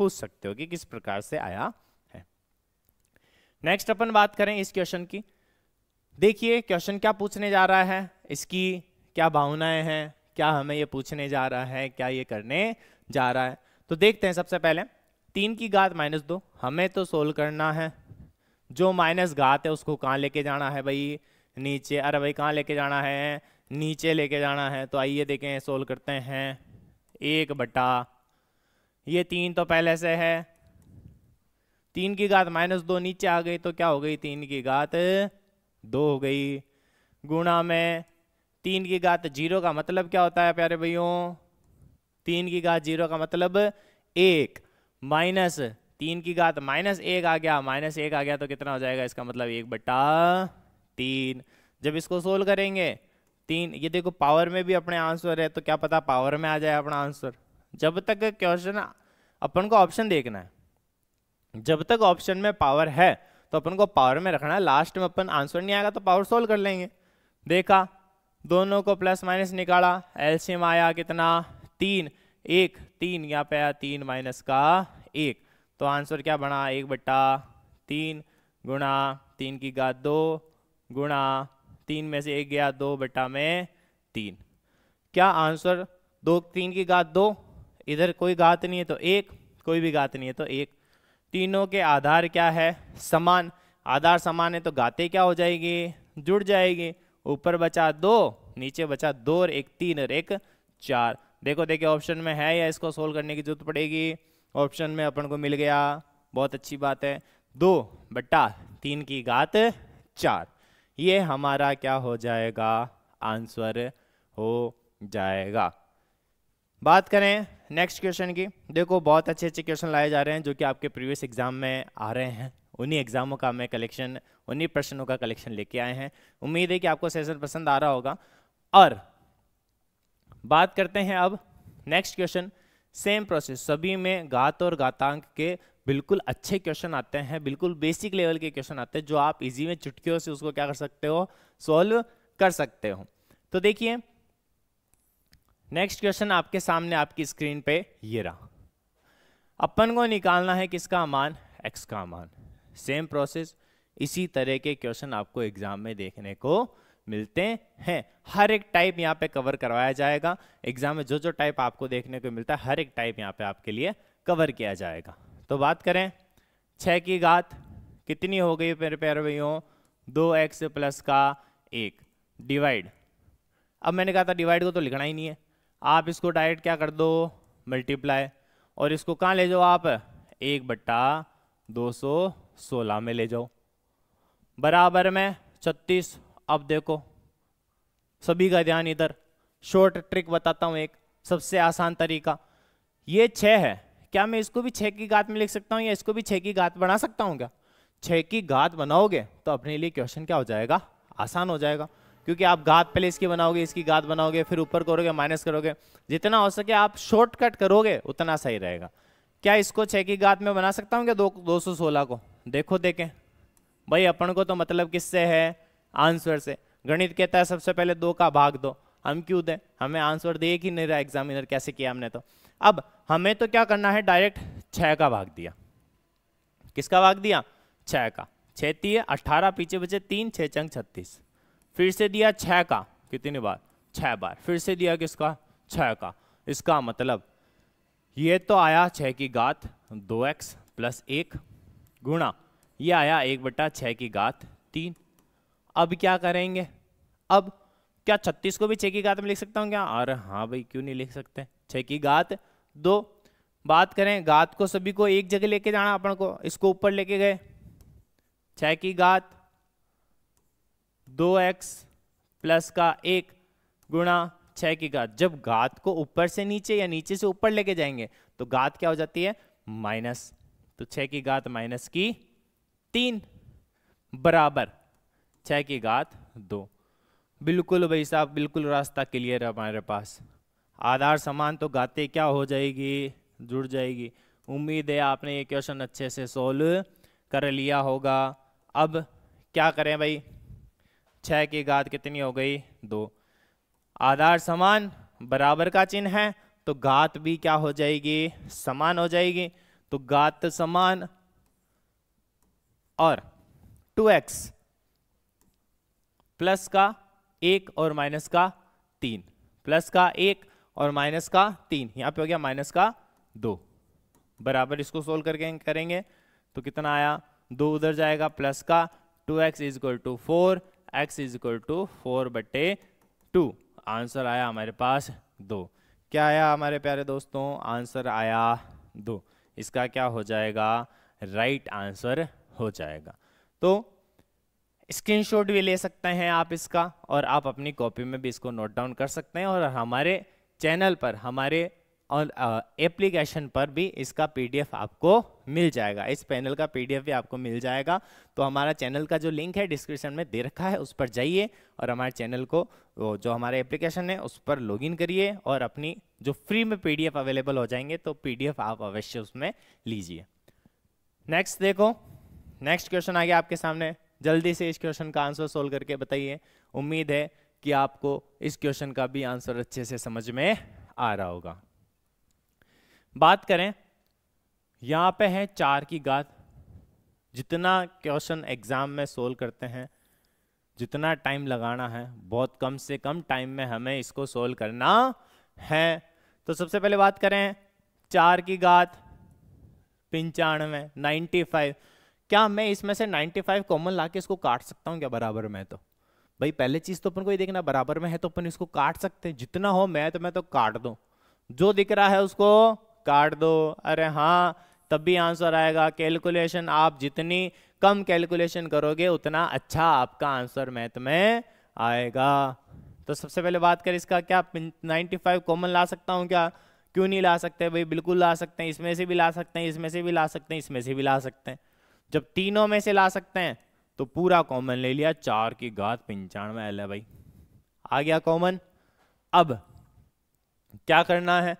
A: पूछ सकते हो कि किस प्रकार से आया है। नेक्स्ट अपन बात करें इस क्वेश्चन की। देखिए क्वेश्चन क्या पूछने जा रहा है, इसकी क्या भावनाएं हैं, क्या हमें ये पूछने जा रहा है, क्या ये करने जा रहा है। तो देखते हैं सबसे पहले 3 की घात -2 हमें तो सोल्व करना है। जो माइनस घात है उसको कहाँ लेके जाना है भाई, नीचे। अरे भाई कहाँ लेके जाना है, नीचे लेके जाना है। तो आइए देखें, सोल्व करते हैं। 1 बटा ये 3 तो पहले से है, 3 की घात -2 नीचे आ गई तो क्या हो गई, 3 की घात 2 हो गई। गुणा में 3 की घात 0 का मतलब क्या होता है प्यारे भाइयों, 3 की घात 0 का मतलब 1, माइनस 3 की घात -1 आ गया, -1 आ गया तो कितना हो जाएगा, इसका मतलब 1 बटा 3। जब इसको सोल्व करेंगे 3, ये देखो पावर में भी अपने आंसर है तो क्या पता पावर में आ जाए अपना आंसर। जब तक क्वेश्चन अपन को ऑप्शन देखना है, जब तक ऑप्शन में पावर है तो अपन को पावर में रखना है। लास्ट में अपन आंसर नहीं आएगा तो पावर सोल्व कर लेंगे। देखा, दोनों को प्लस माइनस निकाला, एलसीएम आया कितना 3, 1 3 यहाँ पे आया 3 माइनस का 1, तो आंसर क्या बना 1 बटा 3 गुणा 3 की घात 2 गुणा 3 में से 1 गया 2 बटा में 3। क्या आंसर 3 की घात 2, इधर कोई घात नहीं है तो 1, कोई भी घात नहीं है तो 1। तीनों के आधार क्या है, समान। आधार समान है तो घातें क्या हो जाएगी, जुड़ जाएगी। ऊपर बचा 2, नीचे बचा 2 और 1 3 और 1 4। देखो देखिए ऑप्शन में है या इसको सोल्व करने की जरूरत पड़ेगी, ऑप्शन में अपन को मिल गया, बहुत अच्छी बात है। 2 बटा 3 की घात 4, ये हमारा क्या हो जाएगा, आंसर हो जाएगा। बात करें नेक्स्ट क्वेश्चन की। देखो बहुत अच्छे अच्छे क्वेश्चन लाए जा रहे हैं जो कि आपके प्रीवियस एग्जाम में आ रहे हैं। उन्हीं एग्जामों का मैं कलेक्शन, उन्हीं प्रश्नों का कलेक्शन लेके आए हैं। उम्मीद है कि आपको सेशन पसंद आ रहा होगा। और बात करते हैं अब नेक्स्ट क्वेश्चन। सेम प्रोसेस, सभी में घात और घातांक के बिल्कुल अच्छे क्वेश्चन आते हैं, बिल्कुल बेसिक लेवल के क्वेश्चन आते हैं जो आप इजी में चुटकियों से उसको क्या कर सकते हो, सॉल्व कर सकते हो। तो देखिए नेक्स्ट क्वेश्चन आपके सामने आपकी स्क्रीन पे ये रहा। अपन को निकालना है किसका मान, x का मान। सेम प्रोसेस, इसी तरह के क्वेश्चन आपको एग्जाम में देखने को मिलते हैं। हर एक टाइप यहाँ पे कवर करवाया जाएगा। एग्जाम में जो जो टाइप आपको देखने को मिलता है हर एक टाइप यहाँ पे आपके लिए कवर किया जाएगा। तो बात करें 6 की घात कितनी हो गई मेरे प्यारे भाइयों, 2x प्लस का 1 डिवाइड। अब मैंने कहा था डिवाइड को तो लिखना ही नहीं है, आप इसको डायरेक्ट क्या कर दो, मल्टीप्लाई। और इसको कहाँ ले जाओ आप, 1 बटा 216 में ले जाओ, बराबर में 36। अब देखो सभी का ध्यान इधर, शॉर्ट ट्रिक बताता हूँ एक, सबसे आसान तरीका। ये 6 है, क्या मैं इसको भी 6 की घात में लिख सकता हूँ या इसको भी 6 की घात बना सकता हूँ क्या? 6 की घात बनाओगे तो अपने लिए क्वेश्चन क्या हो जाएगा, आसान हो जाएगा। क्योंकि आप घात पहले इसकी बनाओगे, इसकी घात बनाओगे, फिर ऊपर करोगे, माइनस करोगे। जितना हो सके आप शॉर्टकट करोगे उतना सही रहेगा। क्या इसको 6 की घात में बना सकता हूँ क्या 216 को? देखो देखें भाई, अपन को तो मतलब किससे है, आंसर से। गणित कहता है सबसे पहले 2 का भाग दो, हम क्यों दें, हमें आंसर देख ही नहीं रहा एग्जामिनर, कैसे किया हमने तो। अब हमें तो क्या करना है, डायरेक्ट 6 का भाग दिया। किसका भाग दिया, 6 का। 6 3 18, पीछे बचे 3, 6 चंग 36। फिर से दिया 6 का, कितनी बार, 6 बार। फिर से दिया किसका, 6 का। इसका मतलब ये तो आया 6 की घात 2x प्लस 1 गुणा ये आया 1 बटा 6 की घात 3। अब क्या करेंगे, अब क्या 36 को भी 6 की घात में लिख सकता हूँ क्या? अरे हाँ भाई, क्यों नहीं लिख सकते, 6 की घात 2। बात करें घात को सभी को एक जगह लेके जाना अपन को, इसको ऊपर लेके गए, 6 की घात 2x प्लस का 1 गुणा 6 की घात। जब घात को ऊपर से नीचे या नीचे से ऊपर लेके जाएंगे तो घात क्या हो जाती है, माइनस। तो 6 की घात माइनस की 3 बराबर 6 की घात 2। बिल्कुल भाई साहब, बिल्कुल रास्ता क्लियर है हमारे पास। आधार समान तो घातें क्या हो जाएगी, जुड़ जाएगी। उम्मीद है आपने ये क्वेश्चन अच्छे से सोल्व कर लिया होगा। अब क्या करें भाई, 6 की घात कितनी हो गई, 2। आधार समान, बराबर का चिन्ह है तो घात भी क्या हो जाएगी, समान हो जाएगी। तो घात समान और 2x प्लस का 1 और माइनस का 3, प्लस का 1 और माइनस का 3, यहां पे हो गया माइनस का 2, बराबर इसको सोल्व करके करेंगे तो कितना आया, 2 उधर जाएगा, प्लस का 2x is equal to 4, x is equal to 4/2, answer आया हमारे पास 2। क्या आया हमारे प्यारे दोस्तों, आंसर आया 2। इसका क्या हो जाएगा, राइट आंसर हो जाएगा। तो स्क्रीनशॉट भी ले सकते हैं आप इसका, और आप अपनी कॉपी में भी इसको नोट डाउन कर सकते हैं, और हमारे चैनल पर, हमारे एप्लीकेशन पर भी इसका पीडीएफ आपको मिल जाएगा, इस पैनल का पीडीएफ भी आपको मिल जाएगा। तो हमारा चैनल का जो लिंक है डिस्क्रिप्शन में दे रखा है, उस पर जाइए और हमारे चैनल को, जो हमारे एप्लीकेशन है उस पर लॉगिन करिए, और अपनी जो फ्री में पीडीएफ अवेलेबल हो जाएंगे तो पीडीएफ आप अवश्य उसमें लीजिए। नेक्स्ट देखो, नेक्स्ट क्वेश्चन आ गया आपके सामने, जल्दी से इस क्वेश्चन का आंसर सोल्व करके बताइए। उम्मीद है कि आपको इस क्वेश्चन का भी आंसर अच्छे से समझ में आ रहा होगा। बात करें, यहां पे है 4 की घात। जितना क्वेश्चन एग्जाम में सोल्व करते हैं, जितना टाइम लगाना है, बहुत कम से कम टाइम में हमें इसको सोल्व करना है। तो सबसे पहले बात करें, 4 की घात 95, 95, क्या मैं इसमें से 95 कॉमन लाके इसको काट सकता हूं क्या बराबर में? तो भाई पहले चीज तो अपन को ये देखना, बराबर में है तो अपन इसको काट सकते हैं, जितना हो मैथ में तो काट दो, जो दिख रहा है उसको काट दो। अरे हाँ, तब भी आंसर आएगा। कैलकुलेशन आप जितनी कम कैलकुलेशन करोगे उतना अच्छा आपका आंसर मैथ में आएगा। तो सबसे पहले बात करें इसका, क्या 95 कॉमन ला सकता हूं क्या? क्यों नहीं ला सकते भाई, बिल्कुल ला सकते हैं, इसमें से भी ला सकते हैं, इसमें से भी ला सकते हैं, इसमें से भी ला सकते हैं। जब तीनों में से ला सकते हैं तो पूरा कॉमन ले लिया, 4 की घात 95 है भाई, आ गया कॉमन। अब क्या करना है,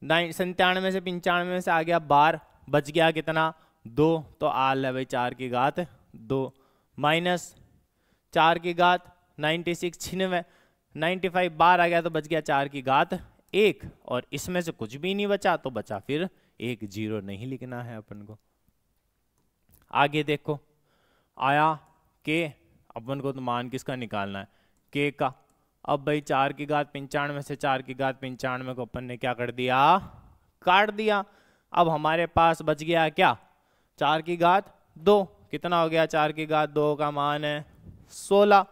A: 97 से 95 में से आ गया 12, बच गया कितना, 2, तो आल है भाई 4 की घात 2, माइनस 4 की घात 96, 96, 95 बार आ गया तो बच गया 4 की घात 1, और इसमें से कुछ भी नहीं बचा तो बचा फिर 1, 0 नहीं लिखना है अपन को। आगे देखो, आया के, अपन को तो मान किसका निकालना है, के का। अब भाई 4 की घात 95 से 4 की घात 95 को अपन ने क्या कर दिया, काट दिया। अब हमारे पास बच गया क्या, 4 की घात 2, कितना हो गया, 4 की घात 2 का मान है 16।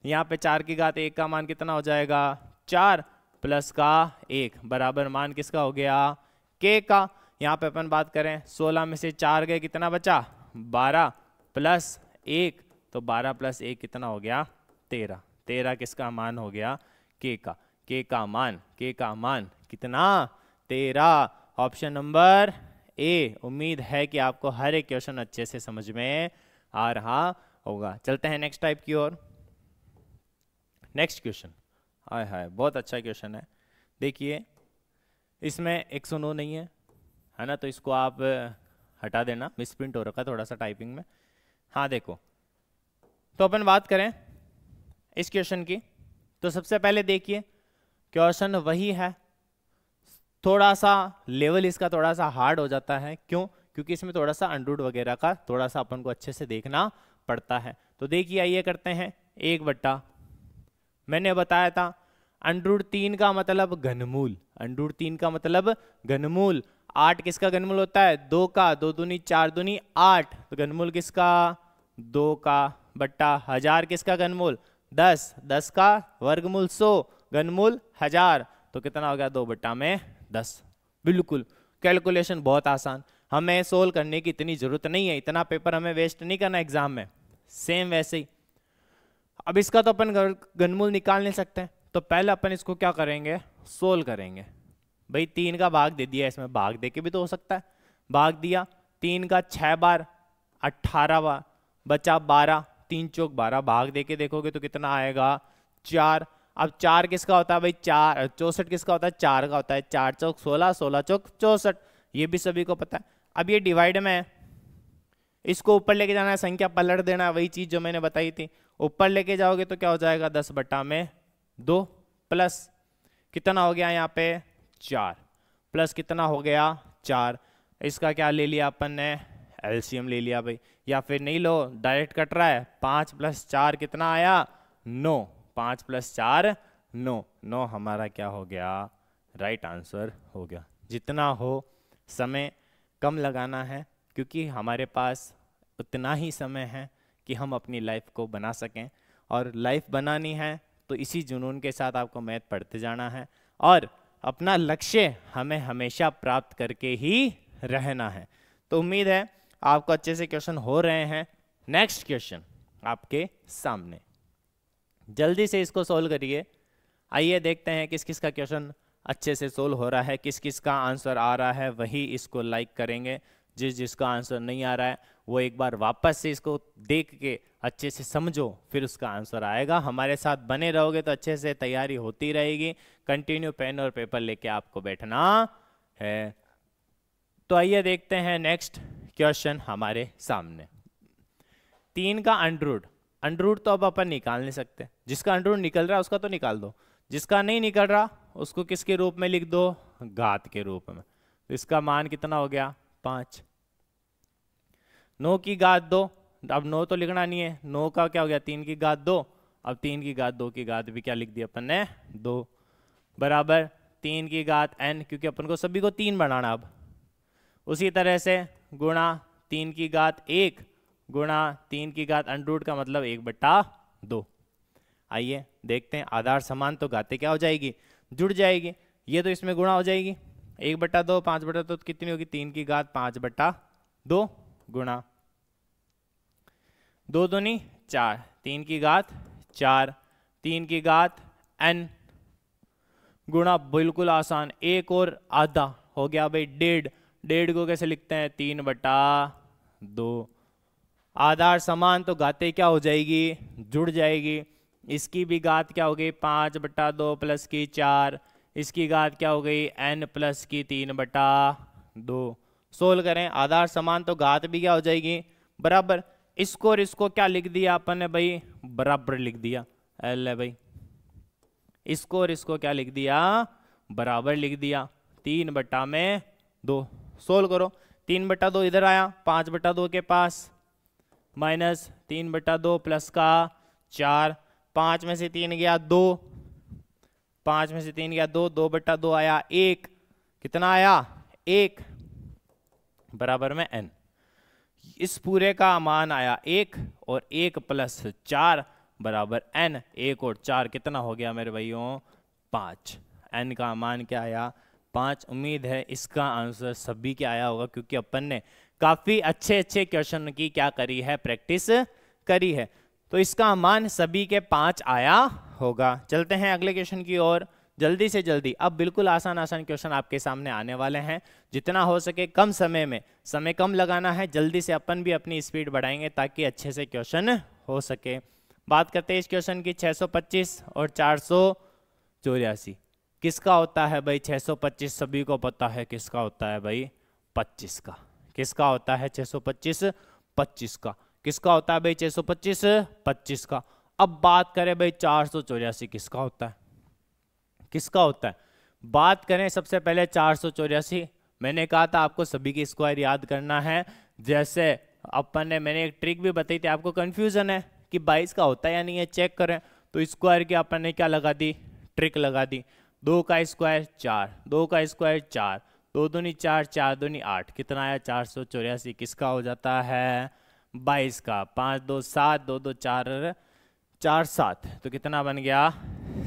A: यहाँ पे 4 की घात 1 का मान कितना हो जाएगा, 4 प्लस का 1 बराबर मान किसका हो गया, के का। यहाँ पे अपन बात करें, 16 में से 4 गए, कितना बचा, 12 प्लस 1, तो 12 प्लस 1 कितना हो गया, 13। 13 किसका मान हो गया, के का। के का मान कितना, 13। Option number A. उम्मीद है कि आपको हर एक क्वेश्चन अच्छे से समझ में आ रहा होगा। चलते हैं नेक्स्ट टाइप की ओर। नेक्स्ट क्वेश्चन, हाय हाय बहुत अच्छा क्वेश्चन है। देखिए इसमें 109 नहीं है ना, तो इसको आप हटा देना, मिसप्रिंट हो रखा है थोड़ा सा टाइपिंग में। हाँ देखो, तो अपन बात करें इस क्वेश्चन की, तो सबसे पहले देखिए क्वेश्चन वही है, थोड़ा सा लेवल इसका थोड़ा सा हार्ड हो जाता है। क्यों? क्योंकि इसमें थोड़ा सा अंडररूट वगैरह का थोड़ा सा अपन को अच्छे से देखना पड़ता है। तो देखिए आइए करते हैं, 1/, मैंने बताया था √3 का मतलब घनमूल, √3 का मतलब घनमूल। 8 किसका घनमूल होता है, 2 का, 2 दूनी 4 दूनी 8, तो घनमूल किसका, 2 का, बट्टा 1000 किसका घनमूल, 10, 10 का वर्गमूल 100, घनमूल 1000, तो कितना हो गया, 2/10। बिल्कुल, कैलकुलेशन बहुत आसान, हमें सोल्व करने की इतनी जरूरत नहीं है, इतना पेपर हमें वेस्ट नहीं करना एग्जाम में। सेम वैसे ही अब इसका तो अपन घनमूल निकाल नहीं सकते, तो पहले अपन इसको क्या करेंगे, सोल्व करेंगे। भाई 3 का भाग दे दिया, इसमें भाग दे के भी तो हो सकता है, भाग दिया 3 का 6 बार 18 बार, बचा 12, 3 चौक 12, भाग दे के देखोगे तो कितना आएगा, 4। अब 4 किसका होता है भाई, 4, 64 किसका होता है, 4 का होता है, 4 चौक 16, 16 चौक 64, ये भी सभी को पता है। अब ये डिवाइड में है, इसको ऊपर लेके जाना है, संख्या पलट देना है, वही चीज जो मैंने बताई थी। ऊपर लेके जाओगे तो क्या हो जाएगा, 10/2 प्लस कितना हो गया यहाँ पे 4, प्लस कितना हो गया 4, इसका क्या ले लिया अपन ने, एलसीएम ले लिया भाई, या फिर नहीं लो डायरेक्ट कट रहा है, 5 + 4 कितना आया 9, 5 + 4 9, 9 हमारा क्या हो गया, राइट आंसर हो गया। जितना हो समय कम लगाना है, क्योंकि हमारे पास उतना ही समय है कि हम अपनी लाइफ को बना सकें, और लाइफ बनानी है तो इसी जुनून के साथ आपको मैथ पढ़ते जाना है, और अपना लक्ष्य हमें हमेशा प्राप्त करके ही रहना है। तो उम्मीद है आपको अच्छे से क्वेश्चन हो रहे हैं। नेक्स्ट क्वेश्चन आपके सामने, जल्दी से इसको सोल्व करिए। आइए देखते हैं किस किस का क्वेश्चन अच्छे से सोल्व हो रहा है, किस किस का आंसर आ रहा है, वही इसको लाइक करेंगे। जिसका आंसर नहीं आ रहा है वो एक बार वापस से इसको देख के अच्छे से समझो, फिर उसका आंसर आएगा। हमारे साथ बने रहोगे तो अच्छे से तैयारी होती रहेगी। कंटिन्यू पेन और पेपर लेके आपको बैठना है। तो आइए देखते हैं नेक्स्ट क्वेश्चन हमारे सामने। 3 का अंडररूट, अंडररूट तो अब अपन निकाल नहीं सकते, जिसका अंडररूट निकल रहा है उसका तो निकाल दो, जिसका नहीं निकल रहा उसको किसके रूप में लिख दो, घात के रूप में। तो इसका मान कितना हो गया 5। 9 की घात 2, अब 9 तो लिखना नहीं है, 9 का क्या हो गया 3 की घात 2, अब 3 की घात 2 की घात भी क्या लिख दिया अपन ने 2, बराबर 3 की घात n, क्योंकि अपन को सभी को 3 बनाना। अब उसी तरह से गुणा 3 की घात 1 गुणा 3 की घात अंडररूट का मतलब 1/2। आइए देखते हैं, आधार समान तो घातें क्या हो जाएगी, जुड़ जाएगी। ये तो इसमें गुणा हो जाएगी, 1/2 5/2 तो कितनी होगी 3 की घात 5/2 गुणा 2 दूनी 4, 3 की घात 4, 3 की घात n गुणा, बिल्कुल आसान, 1 और आधा हो गया भाई 1.5। 1.5 को कैसे लिखते हैं 3/2। आधार समान तो घातें क्या हो जाएगी, जुड़ जाएगी। इसकी भी घात क्या हो गई 5/2 प्लस की 4, इसकी घात क्या हो गई n प्लस की 3/2। सोल्व करें, आधार समान तो घात भी क्या हो जाएगी बराबर। इसको और इसको क्या लिख दिया अपन ने भाई, बराबर लिख दिया, l है भाई। इसको और इसको क्या लिख दिया, बराबर लिख दिया, 3/2। सोल्व करो, 3/2 इधर आया, 5/2 के पास, माइनस 3/2 प्लस का 4, 5 में से 3 गया 2, 5 में से 3 गया 2, 2/2 आया 1, कितना आया 1, बराबर में n। इस पूरे का मान आया 1, और 1 + 4 बराबर n। 1 और 4 कितना हो गया मेरे भाइयों 5। n का मान क्या आया 5। उम्मीद है इसका आंसर सभी क्या आया होगा, क्योंकि अपन ने काफी अच्छे अच्छे क्वेश्चन की क्या करी है, प्रैक्टिस करी है। तो इसका मान सभी के 5 आया होगा। चलते हैं अगले क्वेश्चन की ओर जल्दी से जल्दी। अब बिल्कुल आसान आसान क्वेश्चन आपके सामने आने वाले हैं। जितना हो सके कम समय में, समय कम लगाना है, जल्दी से अपन भी अपनी स्पीड बढ़ाएंगे ताकि अच्छे से क्वेश्चन हो सके। बात करते हैं इस क्वेश्चन की, 625 और 484 किसका होता है भाई। 625 सभी को पता है किसका होता है भाई, 25 का। किसका होता है 625 25 का। किसका होता है भाई 625 25 का। अब बात करें भाई 484 किसका होता है, किसका होता है। बात करें सबसे पहले 484, मैंने कहा था आपको सभी की स्क्वायर याद करना है। जैसे अपन ने, मैंने एक ट्रिक भी बताई थी, आपको कंफ्यूजन है कि 22 का होता है या नहीं है, चेक करें। तो स्क्वायर की अपन ने क्या लगा दी, ट्रिक लगा दी। 2 का स्क्वायर 4, 2 का स्क्वायर 4, 2 दूनी 4, 4 दूनी 8, कितना आया 484 किसका हो जाता है 22 का। 5 2 7, 2 2 4 4 7, तो कितना बन गया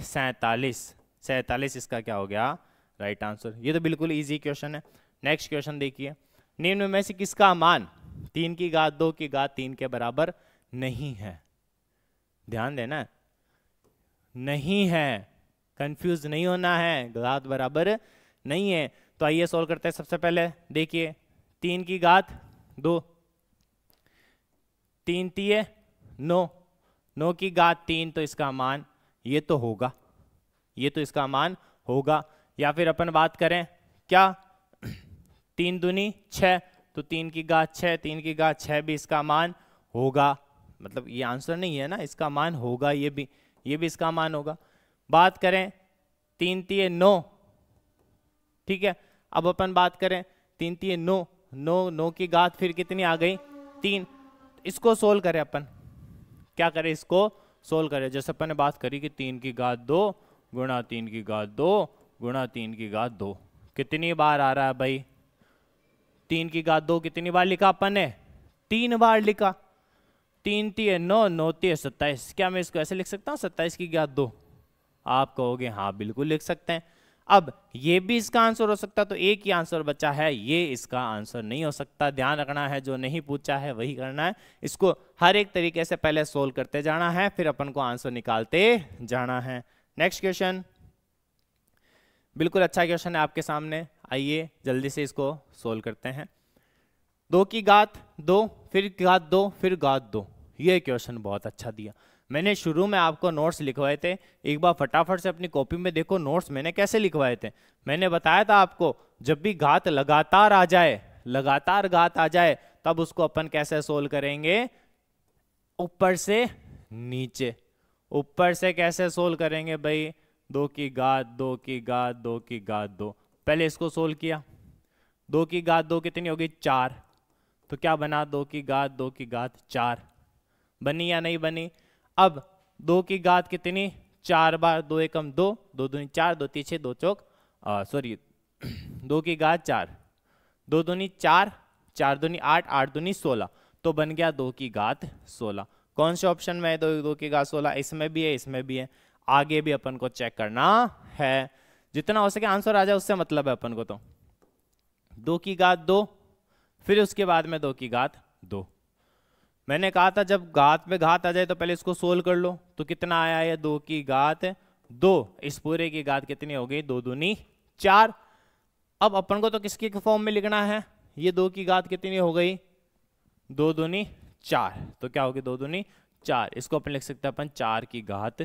A: 47। 47 इसका क्या हो गया राइट आंसर। ये तो बिल्कुल इजी क्वेश्चन है। नेक्स्ट क्वेश्चन देखिए, निम्न में से किसका मान 3 की घात 2 की घात 3 के बराबर नहीं है। ध्यान देना, नहीं है, कंफ्यूज नहीं होना है, घात बराबर नहीं है। तो आइए सॉल्व करते हैं। सबसे पहले देखिए 3 की घात 2, 3 3 9, 9 की घात 3, तो इसका मान ये तो होगा, ये तो इसका मान होगा। या फिर अपन बात करें क्या 3 दूनी 6, तो 3 की घात 6, 3 की घात 6 भी इसका मान होगा। मतलब ये आंसर नहीं है ना, इसका मान होगा, ये भी इसका मान होगा। बात करें 3 3 9, ठीक है। अब अपन बात करें 3 3 9, 9, 9 की घात फिर कितनी आ गई 3। इसको सोल्व करें अपन, क्या करें, इसको सोल्व करें। जैसे अपन ने बात करी कि 3 की घात 2 गुणा 3 की घात 2 गुणा 3 की घात 2 कितनी बार आ रहा है भाई, 3 की घात 2 कितनी बार लिखा अपन ने, 3 बार लिखा। 3 3 9, 9 3 27। क्या मैं इसको ऐसे लिख सकता हूँ 27 की घात 2? आप कहोगे हाँ बिल्कुल लिख सकते हैं। अब ये भी इसका आंसर हो सकता, तो एक ही आंसर बचा है, ये इसका आंसर नहीं हो सकता। ध्यान रखना है, जो नहीं पूछा है वही करना है। इसको हर एक तरीके से पहले सोल्व करते जाना है, फिर अपन को आंसर निकालते जाना है। नेक्स्ट क्वेश्चन, बिल्कुल अच्छा क्वेश्चन है आपके सामने, आइए जल्दी से इसको सोल्व करते हैं। 2 की घात 2 फिर घात 2 फिर घात 2, ये क्वेश्चन बहुत अच्छा दिया। मैंने शुरू में आपको नोट्स लिखवाए थे, एक बार फटाफट से अपनी कॉपी में देखो नोट्स मैंने कैसे लिखवाए थे। मैंने बताया था आपको, जब भी घात लगातार आ जाए, लगातार घात आ जाए, तब उसको अपन कैसे सोल्व करेंगे, ऊपर से नीचे। ऊपर से कैसे सोल्व करेंगे भाई, 2 की घात 2 की घात 2 की घात 2। पहले इसको सोल्व किया, 2 की घात 2 कितनी होगी 4, तो क्या बना 2 की घात 2 की घात 4, बनी या नहीं बनी। अब 2 की घात कितनी 4 बार, 2 एकम 2, 2 दूनी 4, 2 तीन 6, 2 चौक सॉरी 2 की घात 4, 2 दूनी 4, 4 दूनी 8, 8 दूनी 16, तो बन गया 2 की घात 16। कौन से ऑप्शन में है 2 की घात 16, इसमें भी है इसमें भी है। आगे भी अपन को चेक करना है, जितना हो सके आंसर आ जाए उससे मतलब है अपन को। तो 2 की घात 2 फिर उसके बाद में 2 की घात 2। मैंने कहा था जब घात पे घात आ जाए तो पहले इसको सोल्व कर लो, तो कितना आया है 2 की घात 2, इस पूरे की घात कितनी हो गई 2 दूनी 4। अब अपन को तो किसकी फॉर्म में लिखना है, ये 2 की घात कितनी हो गई 2 दूनी 4, तो क्या होगी 2 दूनी 4। इसको अपन लिख सकते हैं अपन 4 की घात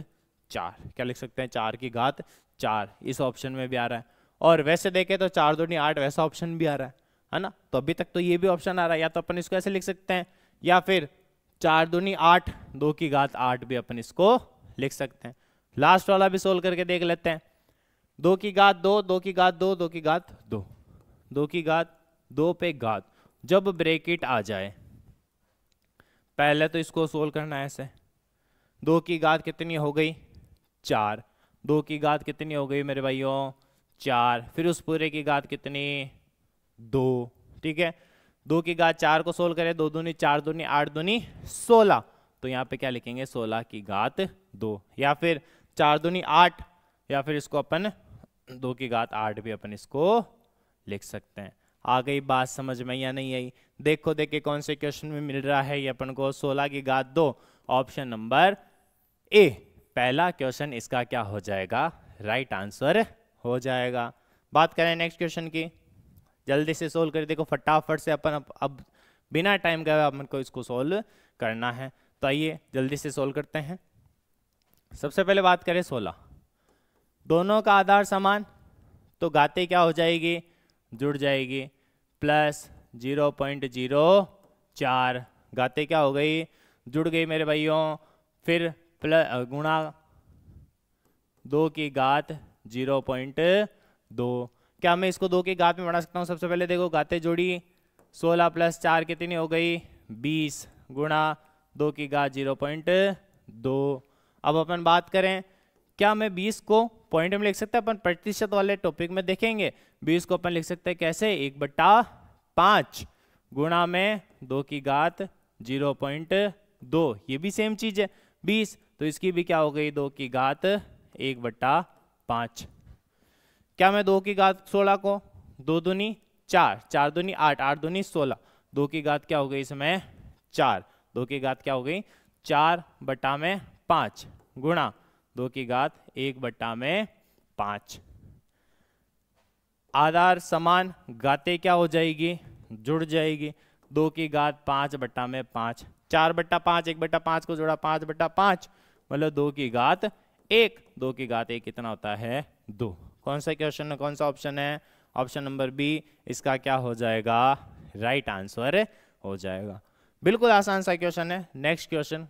A: 4, क्या लिख सकते हैं 4 की घात 4, इस ऑप्शन में भी आ रहा है। और वैसे देखें तो 4 दूनी 8 वैसा ऑप्शन भी आ रहा है ना। तो अभी तक तो ये भी ऑप्शन आ रहा है, या तो अपन इसको ऐसे लिख सकते हैं, या फिर 4 दूनी 8 2 की घात 8 भी अपन इसको लिख सकते हैं। लास्ट वाला भी सोल्व करके देख लेते हैं। 2 की घात 2 2 की घात 2 2 की घात 2, 2 की घात 2 पे घात, जब ब्रैकेट आ जाए पहले तो इसको सोल्व करना है ऐसे। 2 की घात कितनी हो गई 4, 2 की घात कितनी हो गई मेरे भाइयों 4, फिर उस पूरे की घात कितनी 2, ठीक है। 2 की घात 4 को सोल्व करें, 2 दूनी 4 दूनी 8 दूनी 16, तो यहाँ पे क्या लिखेंगे 16 की घात 2, या फिर 4 दूनी 8, या फिर इसको अपन 2 की घात 8 भी अपन इसको लिख सकते हैं। आ गई बात समझ में या नहीं आई? देखो देखिए कौन से क्वेश्चन में मिल रहा है ये अपन को 16 की घात 2, ऑप्शन नंबर ए पहला क्वेश्चन इसका क्या हो जाएगा, राइट आंसर हो जाएगा। बात करें नेक्स्ट क्वेश्चन की, जल्दी से सोल्व कर देखो फटाफट से अपन अब बिना टाइम गए अपन को इसको सोल्व करना है। तो आइए जल्दी से सोल्व करते हैं। सबसे पहले बात करें 16, दोनों का आधार समान, तो घातें क्या हो जाएगी जुड़ जाएगी, प्लस 0.04, घातें क्या हो गई जुड़ गई मेरे भाइयों, फिर प्लस गुणा 2 की घात 0.2। क्या मैं इसको 2 की घात में बढ़ा सकता हूँ? सबसे पहले देखो घातें जोड़ी, 16 प्लस 4 कितनी हो गई 20, गुणा 2 की घात 0.2। अब अपन बात करें, क्या मैं 20 को पॉइंट में लिख सकते हैं? अपन प्रतिशत वाले टॉपिक में देखेंगे। 20 को अपन लिख सकते हैं कैसे, 1/5 गुणा में 2 की घात 0.2, ये भी सेम चीज है 20, तो इसकी भी क्या हो गई 2 की घात 1/5। क्या मैं 2 की घात 16 को 2 दूनी 4, 4 दूनी 8, 8 दूनी 16, 2 की घात क्या हो गई इसमें 4, 2 की घात क्या हो गई 4/5 गुणा 2 की घात 1/5। आधार समान, घातें क्या हो जाएगी जुड़ जाएगी, 2 की घात 5/5, 4/5 1/5 को जोड़ा 5/5, मतलब 2 की घात 1, 2 की घात 1 कितना होता है 2। कौन सा क्वेश्चन है, कौन सा ऑप्शन है? ऑप्शन नंबर बी इसका क्या हो जाएगा, राइट आंसर हो जाएगा। बिल्कुल आसान सा क्वेश्चन है। नेक्स्ट क्वेश्चन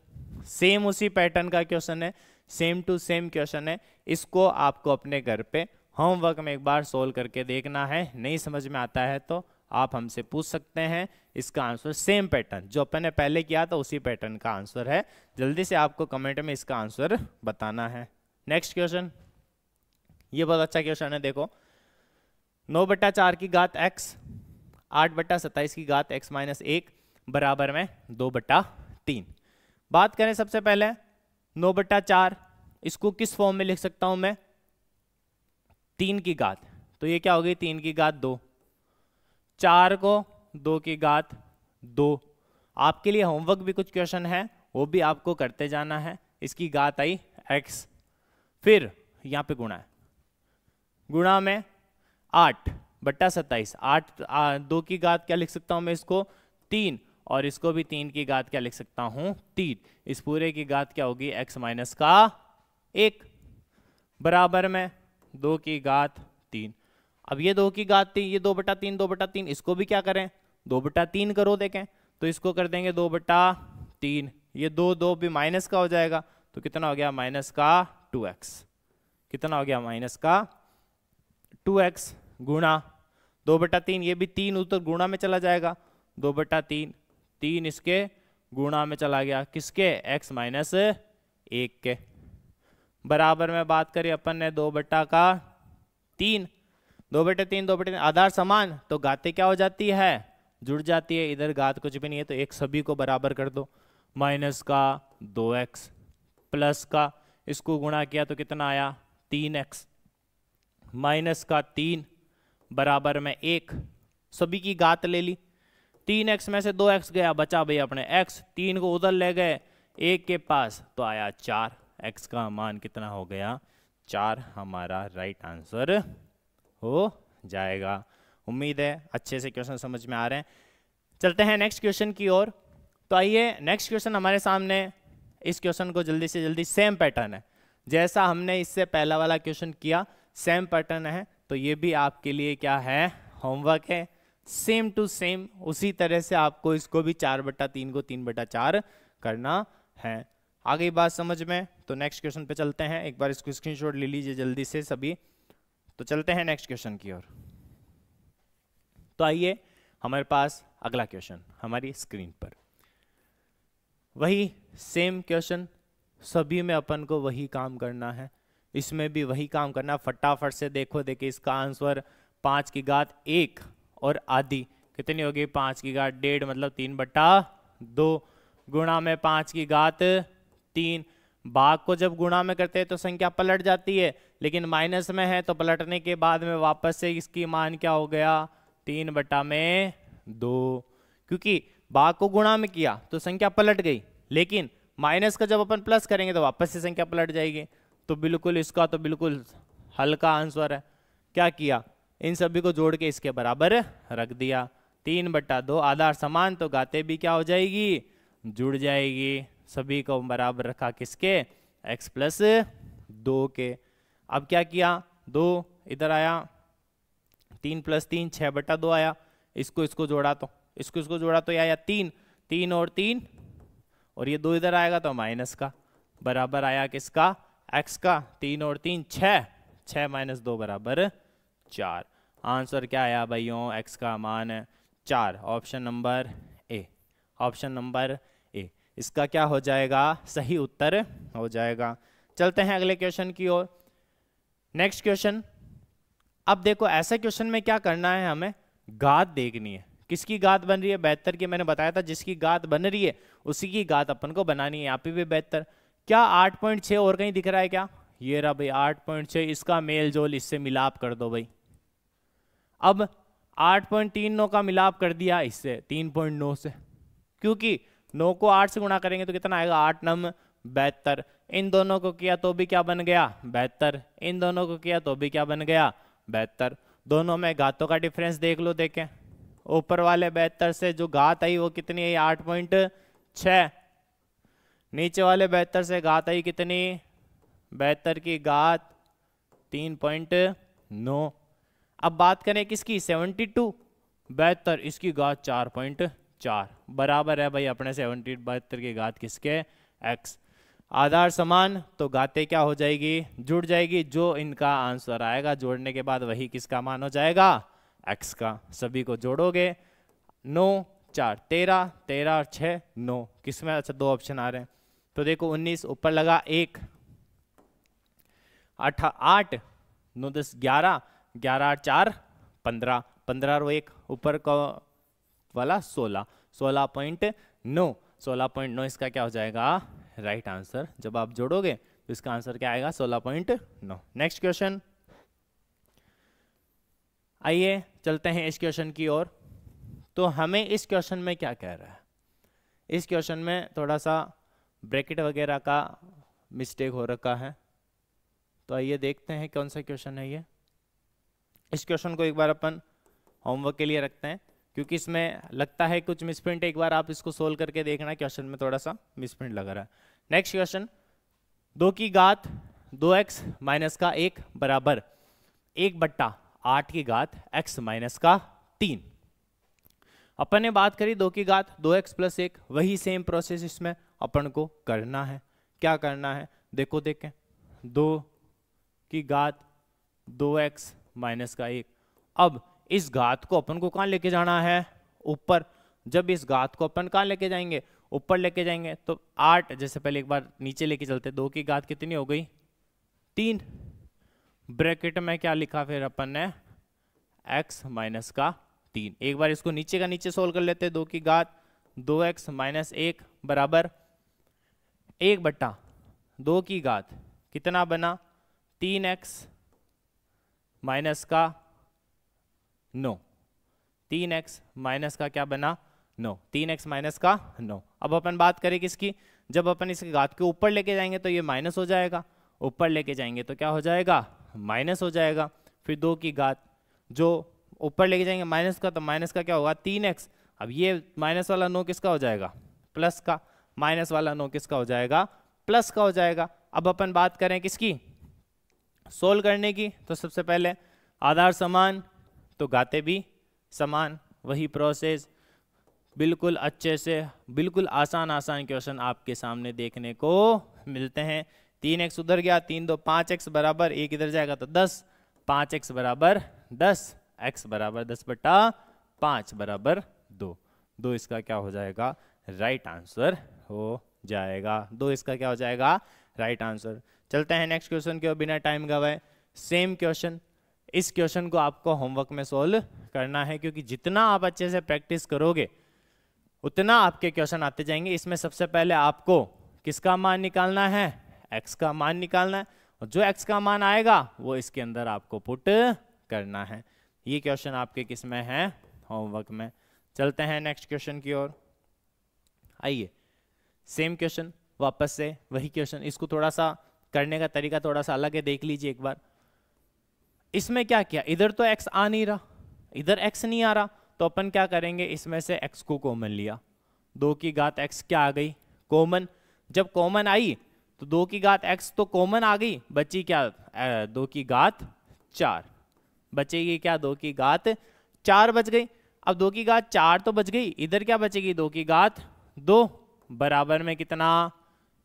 A: सेम उसी पैटर्न का क्वेश्चन है, सेम टू सेम क्वेश्चन है। इसको आपको अपने घर पे होमवर्क में एक बार सोल्व करके देखना है, नहीं समझ में आता है तो आप हमसे पूछ सकते हैं। इसका आंसर सेम पैटर्न जो अपन ने पहले किया था उसी पैटर्न का आंसर है। जल्दी से आपको कमेंट में इसका आंसर बताना है। नेक्स्ट क्वेश्चन, ये बहुत अच्छा क्वेश्चन है। देखो 9/4 की घात x 8/27 की घात x माइनस 1 बराबर में 2/3। बात करें सबसे पहले 9/4, इसको किस फॉर्म में लिख सकता हूं मैं? 3 की घात, तो ये क्या होगी 3 की घात 2, 4 को 2 की घात 2। आपके लिए होमवर्क भी कुछ क्वेश्चन है वो भी आपको करते जाना है। इसकी घात आई x, फिर यहां पे गुणा है, गुणा में 8/27, 2 की घात क्या लिख सकता हूं मैं इसको 3, और इसको भी 3 की घात क्या लिख सकता हूं 3। इस पूरे की घात क्या होगी x माइनस का 1 बराबर में 2 की घात 3। अब ये 2 की घात 3, ये 2/3 2/3, इसको भी क्या करें 2/3 करो देखें, तो इसको कर देंगे 2/3। ये 2 भी माइनस का हो जाएगा, तो कितना हो गया माइनस का 2x। कितना हो गया माइनस का 2x गुणा 2/3, ये भी 3 उधर गुणा में चला जाएगा, 2/3, 3 इसके गुणा में चला गया, किसके x माइनस 1 के बराबर में। बात करें अपन ने 2/3, 2/3 आधार समान, तो घातें क्या हो जाती है जुड़ जाती है। इधर घात कुछ भी नहीं है तो एक सभी को बराबर कर दो, माइनस का 2x प्लस का इसको गुणा किया तो कितना आया 3x माइनस का 3 बराबर में 1, सभी की घात ले ली, 3x में से 2x गया, बचा भाई अपने x, 3 को उधर ले गए 1 के पास तो आया 4, x का मान कितना हो गया 4, हमारा राइट आंसर हो जाएगा। उम्मीद है अच्छे से क्वेश्चन समझ में आ रहे हैं। चलते हैं नेक्स्ट क्वेश्चन की ओर। तो आइए नेक्स्ट क्वेश्चन हमारे सामने, इस क्वेश्चन को जल्दी से जल्दी, सेम पैटर्न है जैसा हमने इससे पहला वाला क्वेश्चन किया, सेम पैटर्न है, तो ये भी आपके लिए क्या है होमवर्क है, सेम टू सेम उसी तरह से आपको इसको भी 4/3 को 3/4 करना है। आ गई बात समझ में? तो नेक्स्ट क्वेश्चन पे चलते हैं, एक बार इसको स्क्रीनशॉट ले लीजिए जल्दी से सभी। तो चलते हैं नेक्स्ट क्वेश्चन की ओर। तो आइए हमारे पास अगला क्वेश्चन हमारी स्क्रीन पर, वही सेम क्वेश्चन, सभी में अपन को वही काम करना है, इसमें भी वही काम करना। फटाफट से देखो, देखिए इसका आंसर 5 की घात 1 और आधी कितनी होगी 5 की घात 1.5 मतलब 3/2 गुणा में 5 की घात 3। भाग को जब गुणा में करते हैं तो संख्या पलट जाती है, लेकिन माइनस में है तो पलटने के बाद में वापस से इसकी मान क्या हो गया 3/2, क्योंकि भाग को गुणा में किया तो संख्या पलट गई, लेकिन माइनस का जब अपन प्लस करेंगे तो वापस से संख्या पलट जाएगी। तो बिल्कुल इसका तो बिल्कुल हल्का आंसर है। क्या किया, इन सभी को जोड़ के इसके बराबर रख दिया, 3/2 आधार समान, तो घातें भी क्या हो जाएगी जुड़ जाएगी। सभी को बराबर रखा किसके x प्लस 2 के। अब क्या किया 2 इधर आया, 3 + 3 6/2 आया, इसको जोड़ा तो इसको जोड़ा तो आया 3, 3 और 3 और ये 2 इधर आएगा तो माइनस का बराबर आया किसका x का, 3 और 3 6, 6 - 2 बराबर 4। आंसर क्या आया भाइयों x का मान है 4, option number A, option number A इसका क्या हो जाएगा सही उत्तर हो जाएगा। चलते हैं अगले क्वेश्चन की ओर। नेक्स्ट क्वेश्चन, अब देखो ऐसे क्वेश्चन में क्या करना है, हमें घात देखनी है। किसकी घात बन रही है 72 की, मैंने बताया था जिसकी घात बन रही है उसी की घात अपन को बनानी है। यहाँ पे भी 72, क्या 8.6 और कहीं दिख रहा है क्या, ये रहा भाई 8.6, इसका मेल जोल इससे मिलाप कर दो भाई। अब 8.39 का मिलाप कर दिया इससे 3.9 से, क्योंकि 9 को 8 से गुणा करेंगे तो कितना आएगा 8 9 72, इन दोनों को किया तो भी क्या बन गया 72, इन दोनों को किया तो भी क्या बन गया 72। दोनों में घातों का डिफरेंस देख लो, देखें ऊपर वाले 72 से जो घात आई वो कितनी है 8.6, नीचे वाले 72 से घात आई कितनी 72 की घात 3.9। अब बात करें किसकी 72, 72 इसकी घात 4.4 बराबर है भाई अपने 72 की घात किसके x। आधार समान तो घातें क्या हो जाएगी जुड़ जाएगी, जो इनका आंसर आएगा जोड़ने के बाद वही किसका मान हो जाएगा एक्स का, सभी को जोड़ोगे 9 4 13, 13 और 6 9, किसमें अच्छा 2 ऑप्शन आ रहे हैं। तो देखो 19 ऊपर लगा 1, 8 8 9 10 11, 11 8 4 15, 15 और 1 ऊपर का वाला 16, 16.9, 16.9 इसका क्या हो जाएगा राइट आंसर। जब आप जोड़ोगे तो इसका आंसर क्या आएगा 16.9। नेक्स्ट क्वेश्चन, आइए चलते हैं इस क्वेश्चन की ओर। तो हमें इस क्वेश्चन में क्या कह रहा है, इस क्वेश्चन में थोड़ा सा ब्रैकेट वगैरह का मिस्टेक हो रखा है। तो आइए देखते हैं कौन सा क्वेश्चन है ये। इस क्वेश्चन को एक बार अपन होमवर्क के लिए रखते हैं, क्योंकि इसमें लगता है कुछ मिसप्रिंट। एक बार आप इसको सोल्व करके देखना, क्वेश्चन में थोड़ा सा मिसप्रिंट लग रहा है। नेक्स्ट क्वेश्चन, 2 की घात 2x माइनस का 1 बराबर 1/8 की घात x माइनस का 3। अपन ने बात करी 2 की घात 2x प्लस 1, वही सेम प्रोसेस इसमें अपन को करना है। क्या करना है देखो, देखें 2 की घात 2x माइनस का 1। अब इस घात को अपन को कहाँ लेके जाना है, ऊपर। जब इस घात को अपन कहाँ लेके जाएंगे, ऊपर लेके जाएंगे। तो 8, जैसे पहले एक बार नीचे लेके चलते, 2 की घात कितनी हो गई 3, ब्रैकेट में क्या लिखा फिर अपन ने x माइनस का 3। एक बार इसको नीचे का नीचे सोल्व कर लेते, 2 की घात 2x माइनस 1 बराबर 1/2 की घात कितना बना 3x माइनस का 9, 3x माइनस का क्या बना 9, 3x माइनस का 9। अब अपन बात करें किसकी, जब अपन इस घात के ऊपर लेके जाएंगे तो ये माइनस हो जाएगा, ऊपर लेके जाएंगे तो क्या हो जाएगा माइनस हो जाएगा। फिर 2 की घात जो ऊपर लेके जाएंगे माइनस का, तो माइनस का क्या होगा 3x। अब ये माइनस वाला 9 किसका हो जाएगा प्लस का, माइनस वाला 9 किसका हो जाएगा प्लस का हो जाएगा। अब अपन बात करें किसकी सोल्व करने की, तो सबसे पहले आधार समान तो घाते भी समान, वही प्रोसेस। बिल्कुल अच्छे से, बिल्कुल आसान आसान क्वेश्चन आपके सामने देखने को मिलते हैं। 3x उधर गया, 3 2 5x बराबर 1 इधर जाएगा तो 10, 5x बराबर 10, x बराबर 10/5 बराबर 2। 2 इसका क्या हो जाएगा राइट आंसर हो जाएगा, 2 इसका क्या हो जाएगा राइट आंसर। चलते हैं नेक्स्ट क्वेश्चन की ओर बिना टाइम गवाए। सेम क्वेश्चन, इस क्वेश्चन को आपको होमवर्क में सोल्व करना है, क्योंकि जितना आप अच्छे से प्रैक्टिस करोगे उतना आपके क्वेश्चन आते जाएंगे। इसमें सबसे पहले आपको किसका मान निकालना है, x का मान निकालना है, और जो x का मान आएगा वो इसके अंदर आपको पुट करना है। ये क्वेश्चन आपके किस में है होमवर्क में। चलते हैं नेक्स्ट क्वेश्चन की ओर। आइए सेम क्वेश्चन, वापस से वही क्वेश्चन, इसको थोड़ा सा करने का तरीका थोड़ा सा अलग है, देख लीजिए एक बार। इसमें क्या किया, इधर तो x आ नहीं रहा, इधर x नहीं आ रहा, तो अपन क्या करेंगे इसमें से x को कॉमन लिया। 2 की घात x क्या आ गई कॉमन। जब कॉमन आई तो 2 की घात x तो कॉमन आ गई, बची क्या 2 की घात 4, बचेगी क्या 2 की घात 4 बच गई। अब 2 की घात 4 तो बच गई, इधर क्या बचेगी 2 की घात 2 बराबर में कितना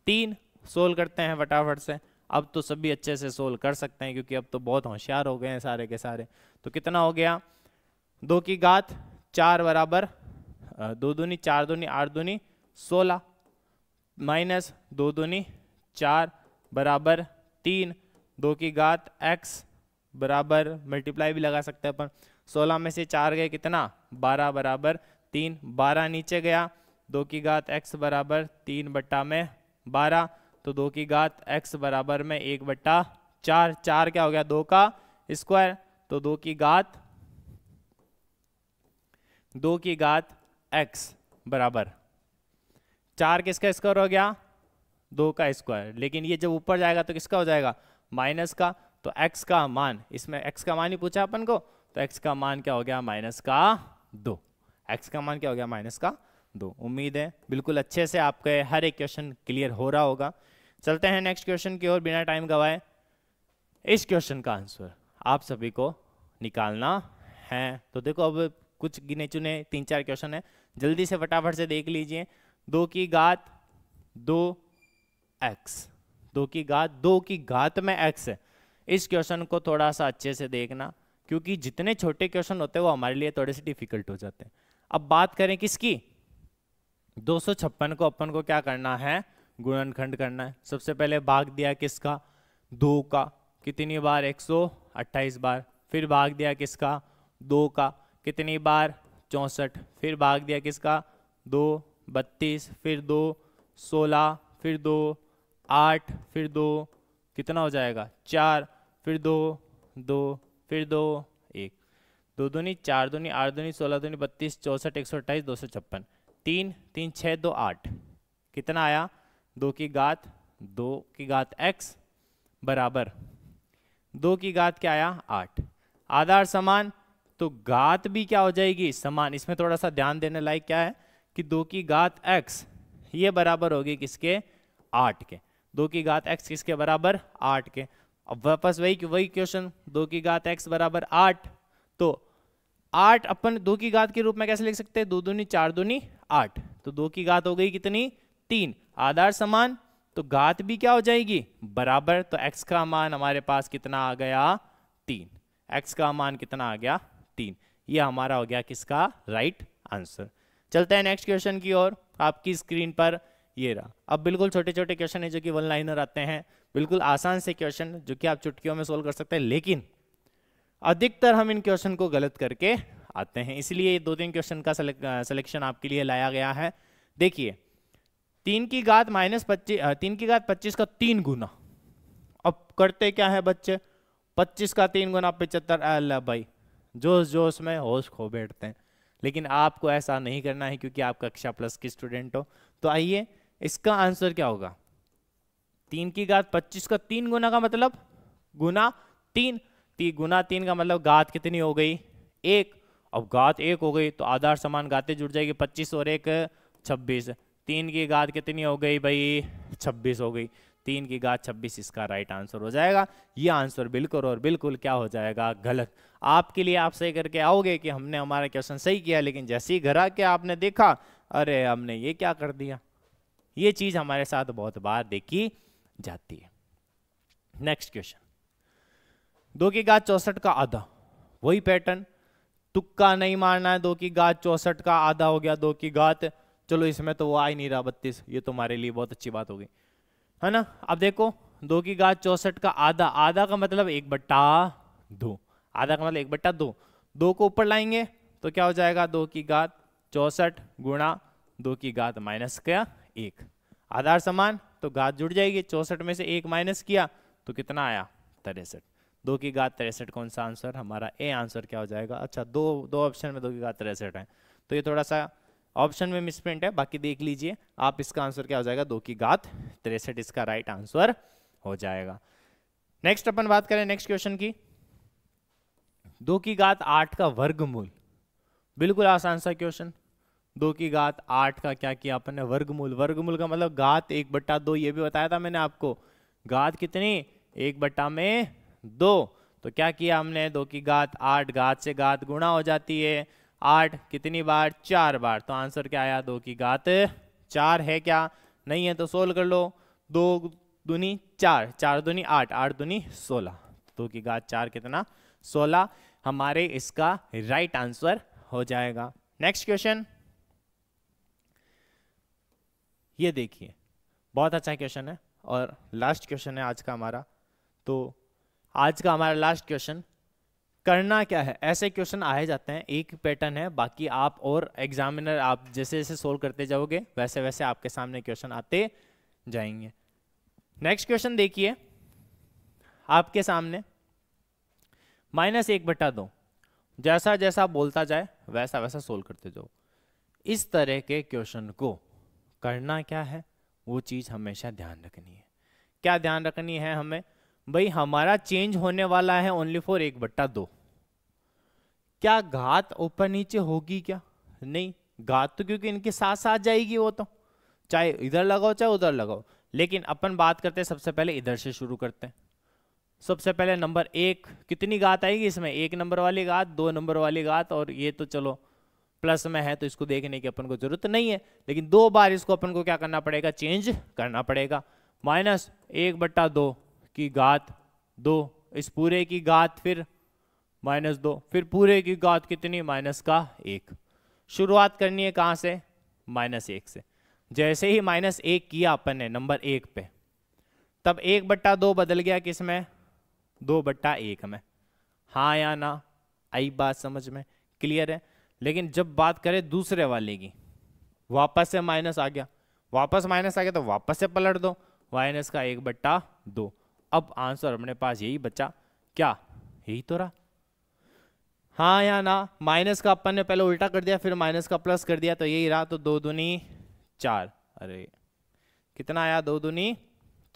A: 3। सोल्व करते हैं फटाफट से। अब तो सभी अच्छे से सोल्व कर सकते हैं, क्योंकि अब तो बहुत होशियार हो गए हैं सारे के सारे। तो कितना हो गया 2 की घात 4 बराबर 2 दूनी 4 दूनी 8 दूनी 16 माइनस 2 दूनी 4 बराबर 3, 2 की घात x बराबर मल्टीप्लाई भी लगा सकते हैं अपन, 16 में से 4 गए कितना 12 बराबर 3, 12 नीचे गया, 2 की घात x बराबर 3/12, तो 2 की घात x बराबर में 1/4, 4 क्या हो गया 2 का स्क्वायर, तो 2 की घात x बराबर 4 किसका स्क्वायर हो गया 2 का स्क्वायर। लेकिन ये जब ऊपर जाएगा तो किसका हो जाएगा माइनस का, तो x का मान, इसमें x का मान ही पूछा अपन को, तो x का मान क्या हो गया -2, x का मान क्या हो गया -2। उम्मीद है बिल्कुल अच्छे से आपके हर एक क्वेश्चन क्लियर हो रहा होगा। चलते हैं नेक्स्ट क्वेश्चन की ओर बिना टाइम गवाए। इस क्वेश्चन का आंसर आप सभी को निकालना है। तो देखो अब कुछ गिने चुने 3-4 क्वेश्चन है, जल्दी से फटाफट से देख लीजिए। 2 की घात 2x, 2 की घात में x है। इस क्वेश्चन को थोड़ा सा अच्छे से देखना, क्योंकि जितने छोटे क्वेश्चन होते हैं वो हमारे लिए थोड़े से डिफिकल्ट हो जाते हैं। अब बात करें किसकी, 256 को अपन को क्या करना है, गुणनखंड करना है। सबसे पहले भाग दिया किसका, 2 का, कितनी बार, 128 बार। फिर भाग दिया किसका, 2 का, कितनी बार, 64। फिर भाग दिया किसका, 2 32, फिर 2 16, फिर 2 8, फिर 2 कितना हो जाएगा, 4, फिर 2 2, फिर 2 1, 2 दूनी 4 दूनी 8 दूनी 16 दूनी 32 64 128 256, 3 3 6 2 8, कितना आया, 2 की घात x बराबर 2 की घात क्या आया, 8। आधार समान तो घात भी क्या हो जाएगी, समान। इसमें थोड़ा सा ध्यान देने लायक क्या है कि 2 की घात x ये बराबर होगी किसके, 8 के। 2 की घात x किसके बराबर, 8 के। अब वापस वही क्वेश्चन, 2 की घात x बराबर 8, तो 8 अपन 2 की घात के रूप में कैसे लिख सकते हैं, 2 दूनी 4 दूनी 8, तो 2 की घात हो गई कितनी, 3। आधार समान तो घात भी क्या हो जाएगी, बराबर। तो x का मान हमारे पास कितना आ गया, 3। x का मान कितना आ गया, 3। ये हमारा हो गया किसका, राइट आंसर। चलते हैं नेक्स्ट क्वेश्चन की ओर। आपकी स्क्रीन पर ये रहा। अब बिल्कुल छोटे छोटे क्वेश्चन है जो कि वन लाइनर आते हैं, बिल्कुल आसान से क्वेश्चन जो कि आप चुटकियों में सोल्व कर सकते हैं, लेकिन अधिकतर हम इन क्वेश्चन को गलत करके आते हैं, इसलिए 2-3 क्वेश्चन का सिलेक्शन आपके लिए लाया गया है। देखिए 3 की घात -25 का 3 गुना। अब करते क्या है बच्चे, 25 का 3 गुना 75। अल्लाह भाई जोश जोश में होश खो बैठते हैं, लेकिन आपको ऐसा नहीं करना है क्योंकि आप कक्षा प्लस की स्टूडेंट हो। तो आइए इसका आंसर क्या होगा, 3 की घात 25 का 3 गुना का मतलब गुना 3, गुना 3 का मतलब घात कितनी हो गई, 1। अब घात 1 हो गई तो आधार समान घातें जुड़ जाएगी, 25 और 1 26। 3 की घात कितनी हो गई भाई, 26 हो गई। 3 की घात 26 इसका राइट आंसर हो जाएगा। ये आंसर बिल्कुल और बिल्कुल क्या हो जाएगा, गलत। आपके लिए आप सही करके आओगे कि हमने हमारा क्वेश्चन सही किया, लेकिन जैसे ही घर आके आपने देखा अरे हमने ये क्या कर दिया। ये चीज हमारे साथ बहुत बार देखी जाती है। नेक्स्ट क्वेश्चन, 2 की घात 64 का आधा, वही पैटर्न, तुक्का नहीं मारना है। 2 की घात 64 का आधा हो गया 2 की घात, चलो इसमें तो वो आ ही नहीं रहा 32, ये तुम्हारे लिए बहुत अच्छी बात हो गई, है ना। अब देखो 2 की घात 64 का आधा, आधा का मतलब 1/2, आधा का मतलब 1/2। 2 को ऊपर लाएंगे तो क्या हो जाएगा, 2 की घात 64 गुणा 2 की घात -1। आधार समान तो घात जुड़ जाएगी, 64 में से 1 माइनस किया तो कितना आया, 63। 2 की घात 63 कौन सा आंसर, हमारा ए आंसर क्या हो जाएगा। अच्छा दो ऑप्शन में 2 की घात 63 है, तो ये थोड़ा सा ऑप्शन में मिसप्रिंट है, बाकी देख लीजिए आप। इसका आंसर क्या हो जाएगा, 2 की घात 63 इसका राइट आंसर हो जाएगा। नेक्स्ट अपन बात करें नेक्स्ट क्वेश्चन की, 2 की घात 8 का वर्गमूल, बिल्कुल आसान सा क्वेश्चन। 2 की घात 8 का क्या किया अपन ने, वर्गमूल। वर्गमूल का मतलब घात 1/2, ये भी बताया था मैंने आपको। घात कितनी, 1/2। तो क्या किया हमने, 2 की घात 8, घात से घात गुणा हो जाती है, 8 कितनी बार, 4 बार। तो आंसर क्या आया, 2 की घात 4 है क्या, नहीं है तो सोल्व कर लो। 2 दूनी 4, 4 दूनी 8, 8 दूनी 16, 2 की घात 4 कितना, 16 हमारे इसका राइट आंसर हो जाएगा। नेक्स्ट क्वेश्चन, ये देखिए बहुत अच्छा क्वेश्चन है और लास्ट क्वेश्चन है आज का हमारा। तो आज का हमारा लास्ट क्वेश्चन, करना क्या है। ऐसे क्वेश्चन आए जाते हैं, एक पैटर्न है, बाकी आप और एग्जामिनर आप जैसे जैसे सोल्व करते जाओगे वैसे वैसे आपके सामने क्वेश्चन आते जाएंगे। नेक्स्ट क्वेश्चन देखिए आपके सामने, -1/2, जैसा जैसा बोलता जाए वैसा वैसा सोल्व करते जाओ। इस तरह के क्वेश्चन को करना क्या है, वो चीज हमेशा ध्यान रखनी है। क्या ध्यान रखनी है हमें, भाई हमारा चेंज होने वाला है ओनली फॉर 1/2। क्या घात ऊपर नीचे होगी क्या, नहीं, घात तो क्योंकि इनके साथ साथ जाएगी, वो तो चाहे इधर लगाओ चाहे उधर लगाओ। लेकिन अपन बात करते हैं सबसे पहले इधर से शुरू करते हैं। सबसे पहले नंबर 1, कितनी घात आएगी इसमें, 1 नंबर वाली घात, 2 नंबर वाली घात, और ये तो चलो प्लस में है तो इसको देखने की अपन को जरूरत नहीं है, लेकिन 2 बार इसको अपन को क्या करना पड़ेगा, चेंज करना पड़ेगा। -1/2 की घात 2, इस पूरे की घात फिर -2, फिर पूरे की घात कितनी, -1। शुरुआत करनी है कहाँ से, -1 से। जैसे ही -1 किया अपन ने नंबर 1 पे, तब 1/2 बदल गया किस में, 2/1 में। हाँ या ना, आई बात समझ में, क्लियर है। लेकिन जब बात करें दूसरे वाले की, वापस से माइनस आ गया, वापस माइनस आ गया तो वापस से पलट दो, माइनस का 1/2। अब आंसर अपने पास यही बचा, क्या यही तो रहा, हाँ या ना। माइनस का अपन ने पहले उल्टा कर दिया, फिर माइनस का प्लस कर दिया, तो यही रहा। तो 2 दूनी 4, अरे कितना आया, 2 दूनी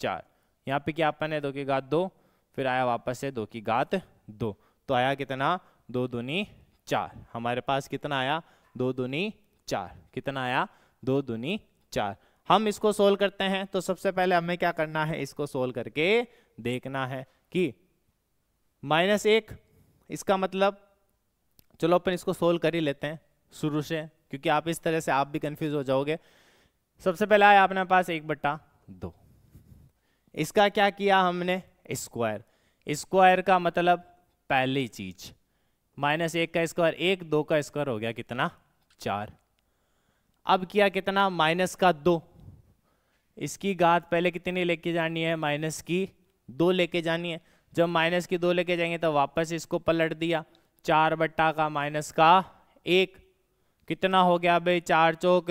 A: 4। यहाँ पे क्या अपन ने 2 की घात 2, फिर आया वापस से 2 की घात 2, तो आया कितना, 2 दूनी 4। हमारे पास कितना आया, 2 दूनी 4। कितना आया, 2 दूनी 4। हम इसको सोल्व करते हैं, तो सबसे पहले हमें क्या करना है, इसको सोल्व करके देखना है कि -1, इसका मतलब, चलो अपन इसको सोल्व कर ही लेते हैं शुरू से, क्योंकि आप इस तरह से आप भी कंफ्यूज हो जाओगे। सबसे पहले आया अपने पास 1/2, इसका क्या किया हमने, स्क्वायर। स्क्वायर का मतलब पहली चीज, -1 का स्क्वायर 1, 2 का स्क्वायर हो गया कितना, 4। अब किया कितना, -2, इसकी घात पहले कितनी लेके जानी है, -2 लेके जानी है। जब -2 लेके जाएंगे तो वापस इसको पलट दिया, 4/1, कितना हो गया भाई, 4 चौक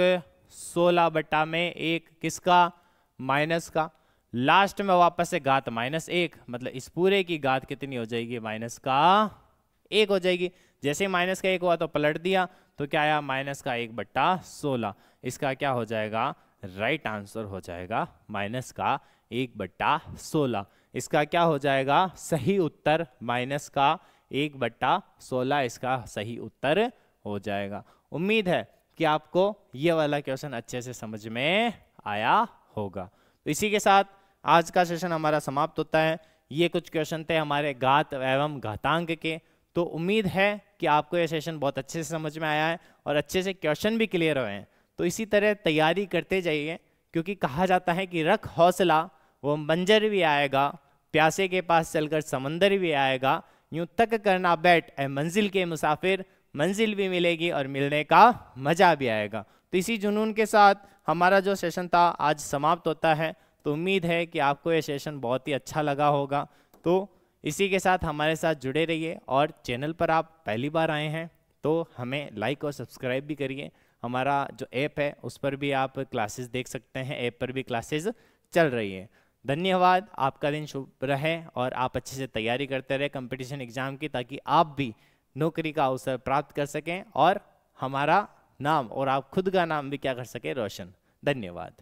A: 16/1, किसका, माइनस का। लास्ट में वापस से घात -1, मतलब इस पूरे की घात कितनी हो जाएगी, -1 हो जाएगी। जैसे -1 हुआ तो पलट दिया, तो क्या आया, -1/16। इसका क्या हो जाएगा, राइट आंसर हो जाएगा -1/16। इसका क्या हो जाएगा, सही उत्तर -1/16 इसका सही उत्तर हो जाएगा। उम्मीद है कि आपको ये वाला क्वेश्चन अच्छे से समझ में आया होगा। तो इसी के साथ आज का सेशन हमारा समाप्त होता है। ये कुछ क्वेश्चन थे हमारे घात एवं घातांक के। तो उम्मीद है कि आपको ये सेशन बहुत अच्छे से समझ में आया है और अच्छे से क्वेश्चन भी क्लियर हुए हैं। तो इसी तरह तैयारी करते जाइए, क्योंकि कहा जाता है कि रख हौसला, वो मंजर भी आएगा, प्यासे के पास चलकर समंदर भी आएगा, यूं तक करना बैठ ए मंजिल के मुसाफिर, मंजिल भी मिलेगी और मिलने का मजा भी आएगा। तो इसी जुनून के साथ हमारा जो सेशन था आज समाप्त होता है। तो उम्मीद है कि आपको ये सेशन बहुत ही अच्छा लगा होगा। तो इसी के साथ हमारे साथ जुड़े रहिए, और चैनल पर आप पहली बार आए हैं तो हमें लाइक और सब्सक्राइब भी करिए। हमारा जो ऐप है उस पर भी आप क्लासेस देख सकते हैं, ऐप पर भी क्लासेस चल रही है। धन्यवाद, आपका दिन शुभ रहे और आप अच्छे से तैयारी करते रहे कंपटीशन एग्जाम की, ताकि आप भी नौकरी का अवसर प्राप्त कर सकें और हमारा नाम और आप खुद का नाम भी क्या कर सकें, रोशन। धन्यवाद।